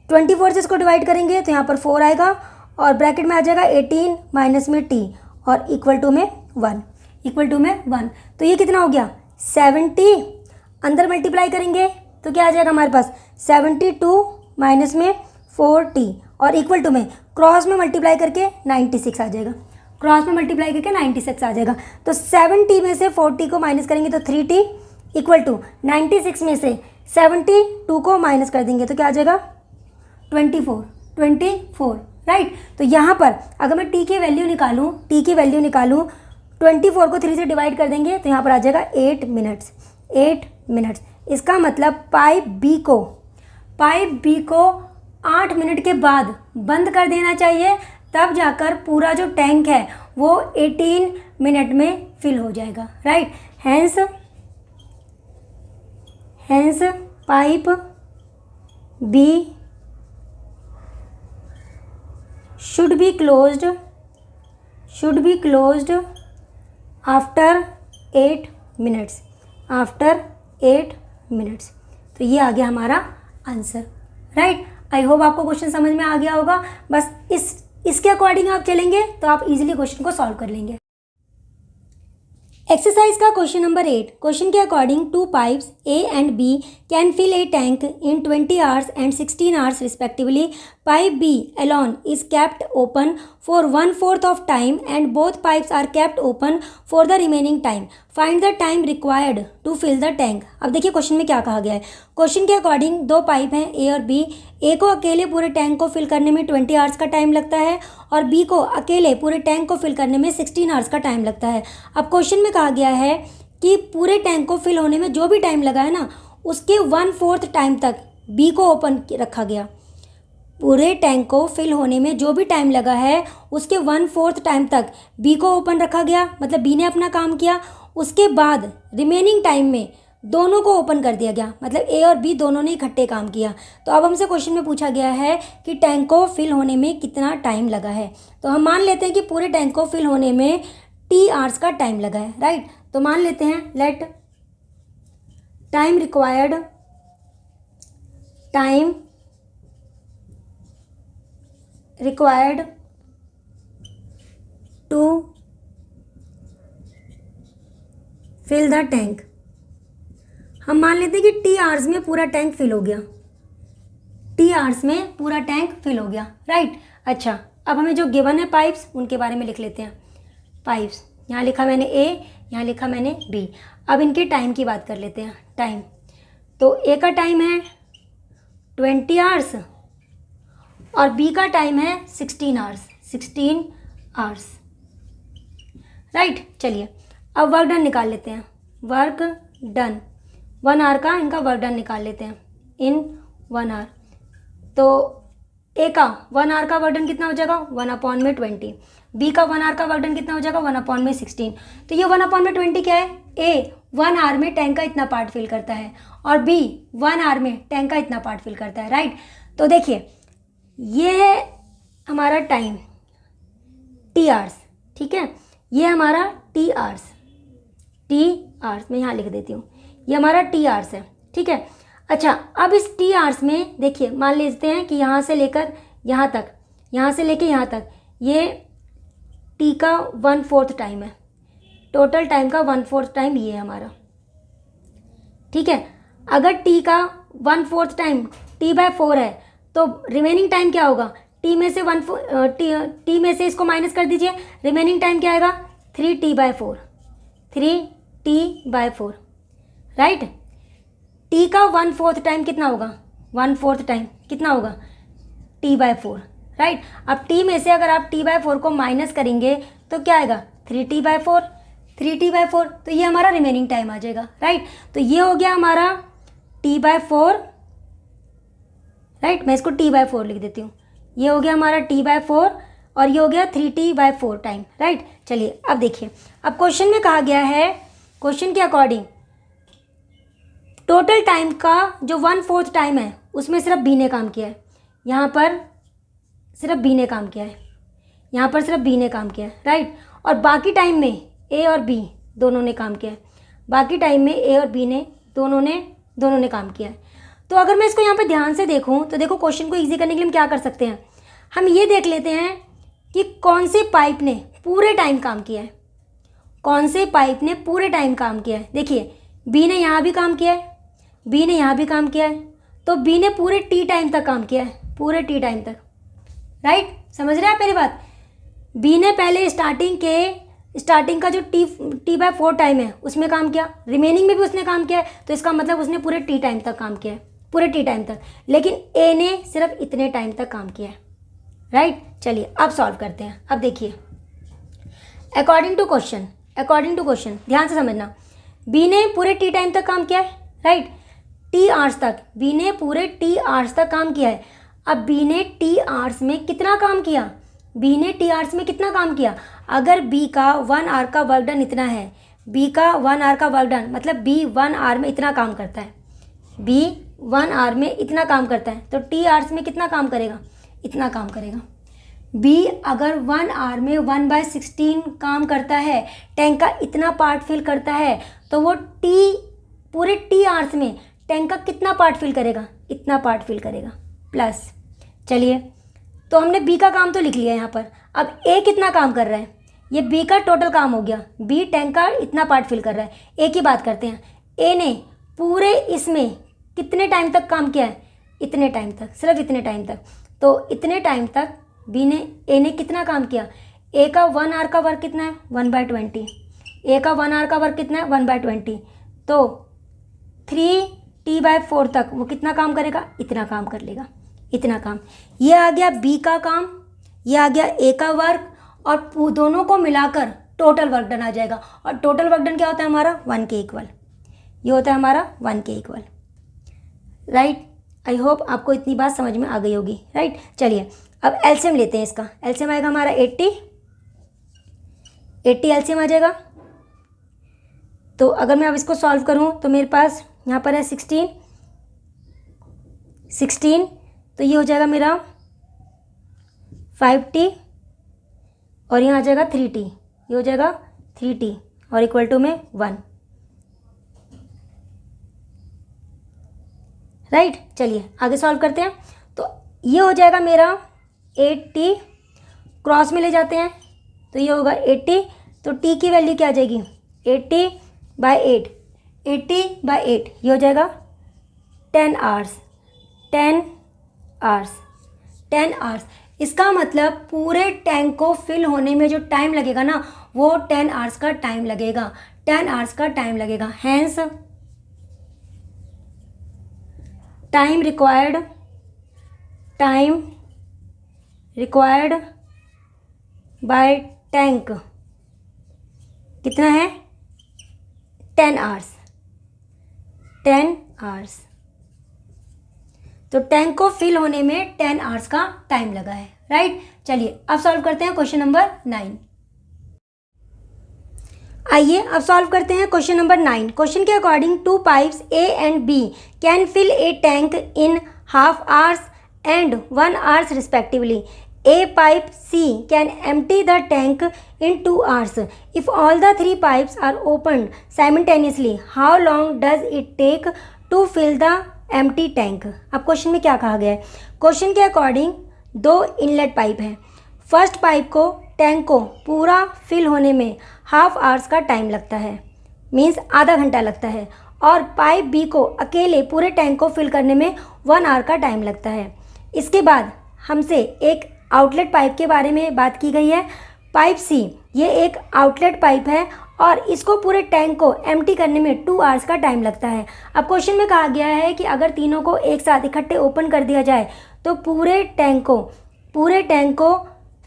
24 से इसको डिवाइड करेंगे तो यहाँ पर 4 आएगा और ब्रैकेट में आ जाएगा 18 माइनस में टी और इक्वल टू में 1, इक्वल टू में 1। तो ये कितना हो गया 70, अंदर मल्टीप्लाई करेंगे तो क्या आ जाएगा हमारे पास 72 माइनस में 4t और इक्वल टू में क्रॉस में मल्टीप्लाई करके 96 आ जाएगा, क्रॉस में मल्टीप्लाई करके 96 आ जाएगा। तो 7t में से 4t को माइनस करेंगे तो 3t इक्वल टू 96 में से 72 को माइनस कर देंगे तो क्या आ जाएगा 24, 24, राइट। तो यहाँ पर अगर मैं टी की वैल्यू निकालूँ 24 को 3 से डिवाइड कर देंगे तो यहाँ पर आ जाएगा 8 मिनट्स। इसका मतलब पाइप बी को 8 मिनट के बाद बंद कर देना चाहिए, तब जाकर पूरा जो टैंक है वो 18 मिनट में फिल हो जाएगा, right. Hence pipe B should be closed after 8 minutes. तो ये आ गया हमारा आंसर, राइट। आई होप आपको क्वेश्चन समझ में आ गया होगा। बस इसके अकॉर्डिंग आप चलेंगे तो आप इजीली क्वेश्चन को सॉल्व कर लेंगे। एक्सरसाइज का क्वेश्चन नंबर 8। क्वेश्चन के according 2 pipes A and B can fill a tank in 20 hours and 16 hours respectively. Pipe B alone is kept open for 1/4 of time and both pipes are kept open for the remaining time. Find the time required to fill the tank. अब देखिए question में क्या कहा गया है। Question के according 2 pipe हैं A और B। A को अकेले पूरे टैंक को फिल करने में 20 आवर्स का टाइम लगता है और B को अकेले पूरे टैंक को फिल करने में 16 आवर्स का टाइम लगता है। अब क्वेश्चन में कहा गया है कि पूरे टैंक को फिल होने में जो भी टाइम लगा है ना, उसके 1/4 टाइम तक B को ओपन रखा गया। पूरे टैंक को फिल होने में जो भी टाइम लगा है उसके 1/4 टाइम तक बी को ओपन रखा गया, मतलब बी ने अपना काम किया। उसके बाद रिमेनिंग टाइम में दोनों को ओपन कर दिया गया, मतलब ए और बी दोनों ने इकट्ठे काम किया। तो अब हमसे क्वेश्चन में पूछा गया है कि टैंक को फिल होने में कितना टाइम लगा है। तो हम मान लेते हैं कि पूरे टैंक को फिल होने में टी आवर्स का टाइम लगा है, राइट। तो मान लेते हैं let time required to fill the tank. हम मान लेते हैं कि टी आवर्स में पूरा टैंक फिल हो गया, राइट। अच्छा, अब हमें जो गिवन है पाइप्स, उनके बारे में लिख लेते हैं। पाइप्स यहाँ लिखा मैंने ए, यहाँ लिखा मैंने बी। अब इनके टाइम की बात कर लेते हैं। टाइम तो ए का टाइम है 20 आवर्स और बी का टाइम है 16 आवर्स, राइट। चलिए अब वर्क डन निकाल लेते हैं। वर्क डन 1 आवर का इनका वर्क डन निकाल लेते हैं इन 1 आवर। तो ए का 1 आवर का वर्क डन कितना हो जाएगा 1/20। बी का 1 आवर का वर्क डन कितना हो जाएगा 1/16। तो ये 1/20 क्या है, ए 1 आवर में टैंक का इतना पार्ट फिल करता है और बी 1 आवर में टैंक का इतना पार्ट फिल करता है, राइट। तो देखिए ये है हमारा टाइम टी आवर्स, ठीक है। ये हमारा टी आवर्स मैं यहाँ लिख देती हूँ, ये हमारा टी आवर्स है, ठीक है। अच्छा, अब इस टी आवर्स में देखिए मान लेते हैं कि यहाँ से लेकर यहाँ तक, यहाँ से लेकर यहाँ तक ये टी का 1/4 टाइम है। टोटल टाइम का 1/4 टाइम ये है हमारा, ठीक है। अगर टी का 1/4 टाइम t/4 है तो रिमेनिंग टाइम क्या होगा, टी में से टी में से इसको माइनस कर दीजिए, रिमेनिंग टाइम क्या आएगा 3t/4, राइट। टी का 1/4 टाइम कितना होगा, 1/4 टाइम कितना होगा t/4, राइट। अब टी में से अगर आप t/4 को माइनस करेंगे तो क्या आएगा 3t/4। तो ये हमारा रिमेनिंग टाइम आ जाएगा, राइट। तो ये हो गया हमारा t/4, राइट। मैं इसको t/4 लिख देती हूँ। ये हो गया हमारा t/4 और ये हो गया 3t/4 टाइम, राइट। चलिए अब देखिए, अब क्वेश्चन में कहा गया है, क्वेश्चन के अकॉर्डिंग टोटल टाइम का जो 1/4 टाइम है उसमें सिर्फ बी ने काम किया है। यहाँ पर सिर्फ बी ने काम किया है, यहाँ पर सिर्फ बी ने काम किया है, राइट। और बाकी टाइम में ए और बी दोनों ने काम किया है। बाकी टाइम में ए और बी ने दोनों ने काम किया है। तो अगर मैं इसको यहाँ पे ध्यान से देखूँ तो देखो क्वेश्चन को इजी करने के लिए हम क्या कर सकते हैं, हम ये देख लेते हैं कि कौन से पाइप ने पूरे टाइम काम किया है, कौन से पाइप ने पूरे टाइम काम किया है। देखिए बी ने यहाँ भी काम किया है, बी ने यहाँ भी काम किया है, तो बी ने पूरे टी टाइम तक काम किया है, पूरे टी टाइम तक, राइट। समझ रहे हैं आप मेरी बात। बी ने पहले स्टार्टिंग का जो t/4 टाइम है उसमें काम किया, रिमेनिंग में भी उसने काम किया है, तो इसका मतलब उसने पूरे टी टाइम तक काम किया है, पूरे टी टाइम तक, लेकिन ए ने सिर्फ इतने टाइम तक काम किया है, राइट। चलिए अब सॉल्व करते हैं। अब देखिए, अकॉर्डिंग टू क्वेश्चन ध्यान से समझना, बी ने पूरे टी टाइम तक काम किया है, राइट, टी आवर्स तक, बी ने पूरे टी आवर्स तक काम किया है। अब बी ने टी आवर्स में कितना काम किया, बी ने टी आवर्स में कितना काम किया, अगर बी का 1 आवर का वर्क डन इतना है, बी का 1 आवर का वर्क डन मतलब बी 1 आवर में इतना काम करता है, बी 1 आवर में इतना काम करता है, तो टी आवर्स में कितना काम करेगा, इतना काम करेगा। बी अगर 1 आवर में 1/16 काम करता है, टैंक का इतना पार्ट फिल करता है, तो वो पूरे टी आवर्स में टैंक का कितना पार्ट फिल करेगा, इतना पार्ट फिल करेगा, प्लस। चलिए, तो हमने बी का काम तो लिख लिया यहाँ पर। अब ए कितना काम कर रहा है, ये बी का टोटल काम हो गया, बी टैंक का इतना पार्ट फिल कर रहा है। ए की बात करते हैं, ए ने पूरे इसमें कितने टाइम तक काम किया है, इतने टाइम तक, सिर्फ इतने टाइम तक। तो इतने टाइम तक ए ने कितना काम किया, ए का 1 आवर का वर्क कितना है, 1/20, ए का 1 आवर का वर्क कितना है, 1/20, तो 3t/4 तक वो कितना काम करेगा, इतना काम कर लेगा, इतना काम। ये आ गया बी का काम, ये आ गया ए का वर्क, और दोनों को मिलाकर टोटल वर्क डन आ जाएगा। और टोटल वर्क डन क्या होता है हमारा, 1 के इक्वल, ये होता है हमारा 1 के इक्वल, राइट। आई होप आपको इतनी बात समझ में आ गई होगी, राइट। चलिए अब एलसीएम लेते हैं इसका। एलसीएम आएगा हमारा 80 एलसीएम आ जाएगा। तो अगर मैं अब इसको सॉल्व करूं तो मेरे पास यहाँ पर है 16, तो ये हो जाएगा मेरा 5t, और यहाँ आ जाएगा 3t, ये हो जाएगा 3t और इक्वल टू में 1, राइट। चलिए आगे सॉल्व करते हैं। तो ये हो जाएगा मेरा 8t, क्रॉस में ले जाते हैं तो ये होगा 80, तो t की वैल्यू क्या आ जाएगी, 80/8, 80/8 ये हो जाएगा 10 आवर्स, 10 आवर्स। इसका मतलब पूरे टैंक को फिल होने में जो टाइम लगेगा ना, वो 10 आवर्स का टाइम लगेगा, 10 आवर्स का टाइम लगेगा। Hence time required by tank कितना है, 10 आवर्स, 10 आवर्स। तो टैंक को फिल होने में 10 आवर्स का टाइम लगा है, राइट। चलिए अब सॉल्व करते हैं क्वेश्चन नंबर 9। आइए अब सॉल्व करते हैं क्वेश्चन नंबर 9। क्वेश्चन के according 2 pipes A and B can fill a tank in half hours and 1 hours respectively. A pipe C can empty the tank in 2 hours. If all the 3 pipes are opened simultaneously, how long does it take to fill the empty tank? अब question में क्या कहा गया है, question के according 2 inlet pipe हैं। First pipe को tank को पूरा फिल होने में हाफ आवर्स का टाइम लगता है, मीन्स आधा घंटा लगता है, और पाइप बी को अकेले पूरे टैंक को फिल करने में 1 आवर का टाइम लगता है। इसके बाद हमसे एक आउटलेट पाइप के बारे में बात की गई है। पाइप सी ये एक आउटलेट पाइप है और इसको पूरे टैंक को एम्प्टी करने में 2 आवर्स का टाइम लगता है। अब क्वेश्चन में कहा गया है कि अगर तीनों को एक साथ इकट्ठे ओपन कर दिया जाए तो पूरे टैंक को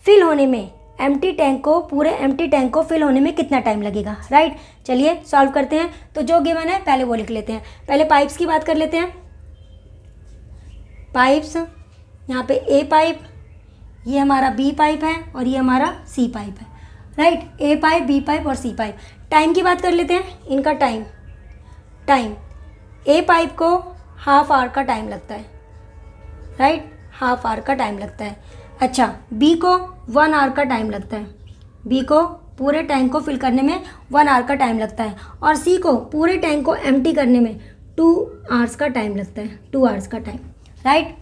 फिल होने में पूरे एम्प्टी टैंक को फिल होने में कितना टाइम लगेगा, राइट। चलिए सॉल्व करते हैं। तो जो गिवन है पहले वो लिख लेते हैं। पहले पाइप्स की बात कर लेते हैं। पाइप्स, यहाँ पे ए पाइप, ये हमारा बी पाइप है और ये हमारा सी पाइप है, राइट। ए पाइप, बी पाइप और सी पाइप। टाइम की बात कर लेते हैं, इनका टाइम ए पाइप को हाफ आवर का टाइम लगता है, राइट, हाफ आवर का टाइम लगता है। अच्छा, बी को 1 आवर का टाइम लगता है, बी को पूरे टैंक को फिल करने में 1 आवर का टाइम लगता है, और सी को पूरे टैंक को एम्प्टी करने में 2 आवर्स का टाइम लगता है, 2 आवर्स का टाइम, राइट।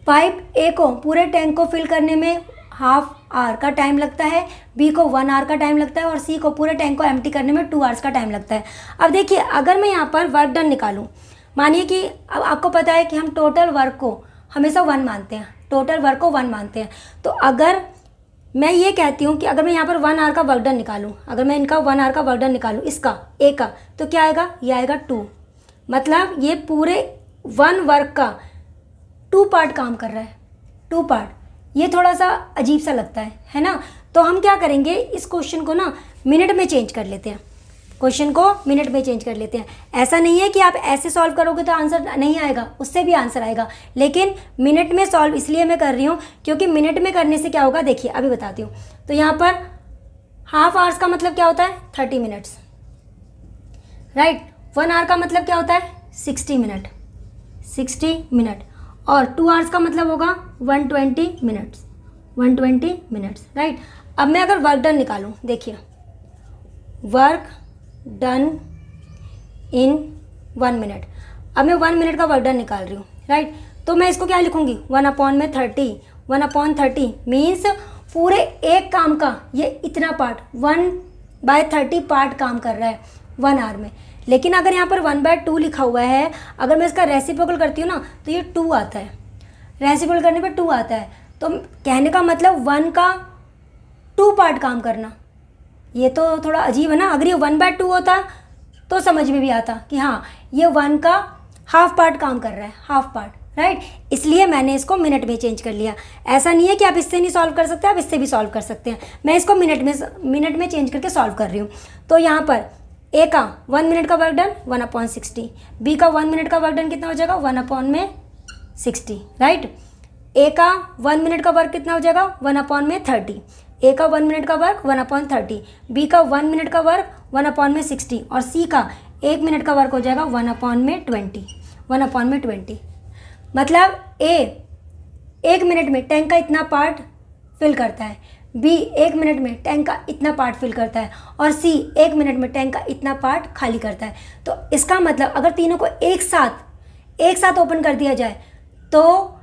पाइप ए को पूरे टैंक को फिल करने में हाफ आवर का टाइम लगता है, बी को 1 आवर का टाइम लगता है, और सी को पूरे टैंक को एम्प्टी करने में 2 आवर्स का टाइम लगता है। अब देखिए, अगर मैं यहाँ पर वर्क डन निकालूँ, मानिए कि अब आपको पता है कि हम टोटल वर्क को हमेशा 1 मानते हैं, तो अगर मैं ये कहती हूँ कि अगर मैं यहाँ पर 1 आवर का वर्क डन निकालूँ, अगर मैं इनका 1 आवर का वर्क डन निकालूँ, इसका ए का, तो क्या आएगा, ये आएगा 2। मतलब ये पूरे वन वर्क का 2 पार्ट काम कर रहा है, 2 पार्ट, ये थोड़ा सा अजीब सा लगता है ना। तो हम क्या करेंगे, इस क्वेश्चन को ना मिनट में चेंज कर लेते हैं, क्वेश्चन को मिनट में चेंज कर लेते हैं। ऐसा नहीं है कि आप ऐसे सॉल्व करोगे तो आंसर नहीं आएगा, उससे भी आंसर आएगा, लेकिन मिनट में सॉल्व इसलिए मैं कर रही हूँ क्योंकि मिनट में करने से क्या होगा, देखिए अभी बताती हूँ। तो यहाँ पर हाफ आवर्स का मतलब क्या होता है, 30 मिनट्स, राइट। 1 आवर का मतलब क्या होता है, 60 मिनट, 60 मिनट। और 2 आवर्स का मतलब होगा 120 मिनट्स, 120 मिनट्स, राइट। अब मैं अगर वर्क डन निकालूँ, देखिए वर्क डन इन 1 मिनट, अब मैं 1 मिनट का वर्क डन निकाल रही हूँ, राइट। तो मैं इसको क्या लिखूँगी, 1/30, 1/30 मीन्स पूरे एक काम का ये इतना पार्ट, 1/30 पार्ट काम कर रहा है 1 आवर में। लेकिन अगर यहाँ पर 1/2 लिखा हुआ है, अगर मैं इसका रेसिप्रोकल करती हूँ ना तो ये 2 आता है, रेसिप्रोकल करने पर 2 आता है। तो कहने का मतलब 1 का 2 पार्ट काम करना, ये तो थोड़ा अजीब है ना। अगर ये 1/2 होता तो समझ में भी आता कि हाँ ये 1 का हाफ पार्ट काम कर रहा है, हाफ पार्ट, राइट। इसलिए मैंने इसको मिनट में चेंज कर लिया। ऐसा नहीं है कि आप इससे नहीं सॉल्व कर सकते, आप इससे भी सॉल्व कर सकते हैं। मैं इसको मिनट में चेंज करके सॉल्व कर रही हूँ। तो यहाँ पर ए का 1 मिनट का वर्क डन 1/60, बी का 1 मिनट का वर्क डन कितना हो जाएगा, 1/60, राइट। ए का 1 मिनट का वर्क कितना हो जाएगा, 1/30, ए का 1 मिनट का वर्क 1/30, बी का 1 मिनट का वर्क 1/60 और सी का 1 मिनट का वर्क हो जाएगा 1/20, 1/20। मतलब ए 1 मिनट में टैंक का इतना पार्ट फिल करता है, बी 1 मिनट में टैंक का इतना पार्ट फिल करता है और सी 1 मिनट में टैंक का इतना पार्ट खाली करता है। तो इसका मतलब अगर तीनों को एक साथ ओपन कर दिया जाए तो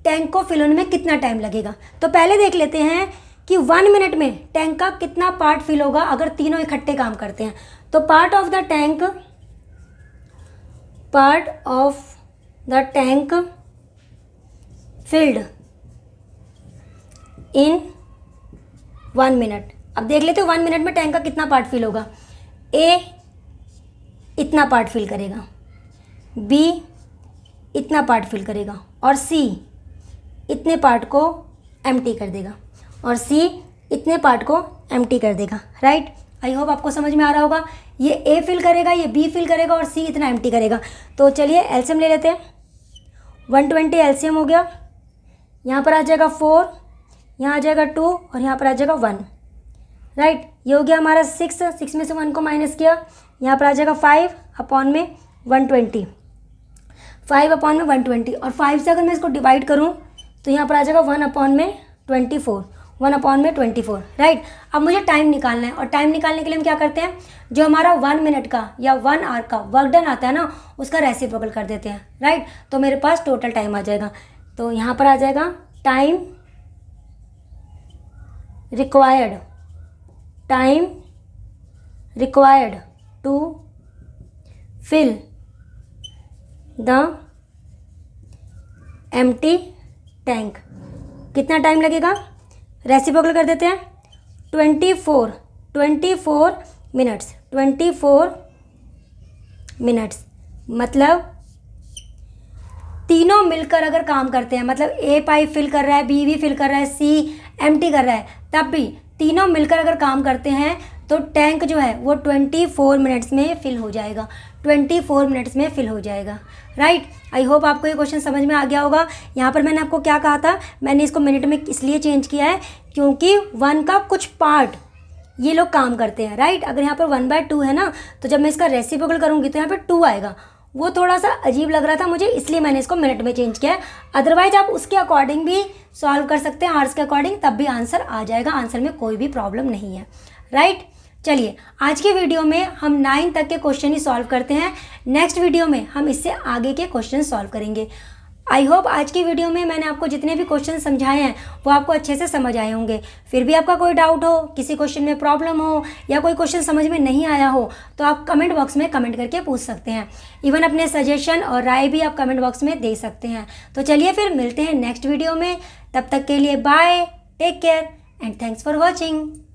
टैंक को फिल होने में कितना टाइम लगेगा। तो पहले देख लेते हैं कि 1 मिनट में टैंक का कितना पार्ट फिल होगा अगर तीनों इकट्ठे काम करते हैं। तो part of the tank filled in 1 minute. अब देख लेते हैं 1 मिनट में टैंक का कितना पार्ट फिल होगा। ए इतना पार्ट फिल करेगा, बी इतना पार्ट फिल करेगा और सी इतने पार्ट को एम्प्टी कर देगा, और सी इतने पार्ट को एम्प्टी कर देगा, राइट। आई होप आपको समझ में आ रहा होगा। ये ए फिल करेगा, ये बी फिल करेगा और सी इतना एम्प्टी करेगा। तो चलिए एलसीएम ले लेते हैं। 120 एलसीएम हो गया, यहाँ पर आ जाएगा 4, यहाँ आ जाएगा 2 और यहाँ पर आ जाएगा 1, राइट। ये हो गया हमारा 6 में से 1 को माइनस किया, यहाँ पर आ जाएगा 5/120, 5/120 और 5 से अगर मैं इसको डिवाइड करूँ तो यहाँ पर आ जाएगा 1/24, 1/24, राइट। अब मुझे टाइम निकालना है और टाइम निकालने के लिए हम क्या करते हैं, जो हमारा 1 मिनट का या 1 आवर का वर्क डन आता है ना उसका रेसिप्रोकल कर देते हैं, राइट। तो मेरे पास टोटल टाइम आ जाएगा। तो यहाँ पर आ जाएगा time required to fill the empty tank. कितना टाइम लगेगा, रेसिप्रोकल कर देते हैं। 24 मिनट्स मतलब तीनों मिलकर अगर काम करते हैं, मतलब ए पाइप फिल कर रहा है, बी भी फिल कर रहा है, सी एम्प्टी कर रहा है, तब भी तीनों मिलकर अगर काम करते हैं तो टैंक जो है वो 24 मिनट्स में फिल हो जाएगा, 24 मिनट्स में फिल हो जाएगा, राइट। आई होप आपको ये क्वेश्चन समझ में आ गया होगा। यहाँ पर मैंने आपको क्या कहा था, मैंने इसको मिनट में इसलिए चेंज किया है क्योंकि 1 का कुछ पार्ट ये लोग काम करते हैं, राइट। अगर यहाँ पर 1/2 है ना, तो जब मैं इसका रेसिप्रोकल करूँगी तो यहाँ पर 2 आएगा, वो थोड़ा सा अजीब लग रहा था मुझे, इसलिए मैंने इसको मिनट में चेंज किया है। अदरवाइज आप उसके अकॉर्डिंग भी सॉल्व कर सकते हैं, आवर्स के अकॉर्डिंग, तब भी आंसर आ जाएगा, आंसर में कोई भी प्रॉब्लम नहीं है, राइट। चलिए आज की वीडियो में हम 9 तक के क्वेश्चन ही सॉल्व करते हैं, नेक्स्ट वीडियो में हम इससे आगे के क्वेश्चन सॉल्व करेंगे। आई होप आज की वीडियो में मैंने आपको जितने भी क्वेश्चन समझाए हैं वो आपको अच्छे से समझ आए होंगे। फिर भी आपका कोई डाउट हो, किसी क्वेश्चन में प्रॉब्लम हो या कोई क्वेश्चन समझ में नहीं आया हो तो आप कमेंट बॉक्स में कमेंट करके पूछ सकते हैं। इवन अपने सजेशन और राय भी आप कमेंट बॉक्स में दे सकते हैं। तो चलिए फिर मिलते हैं नेक्स्ट वीडियो में, तब तक के लिए bye, take care and thanks for watching.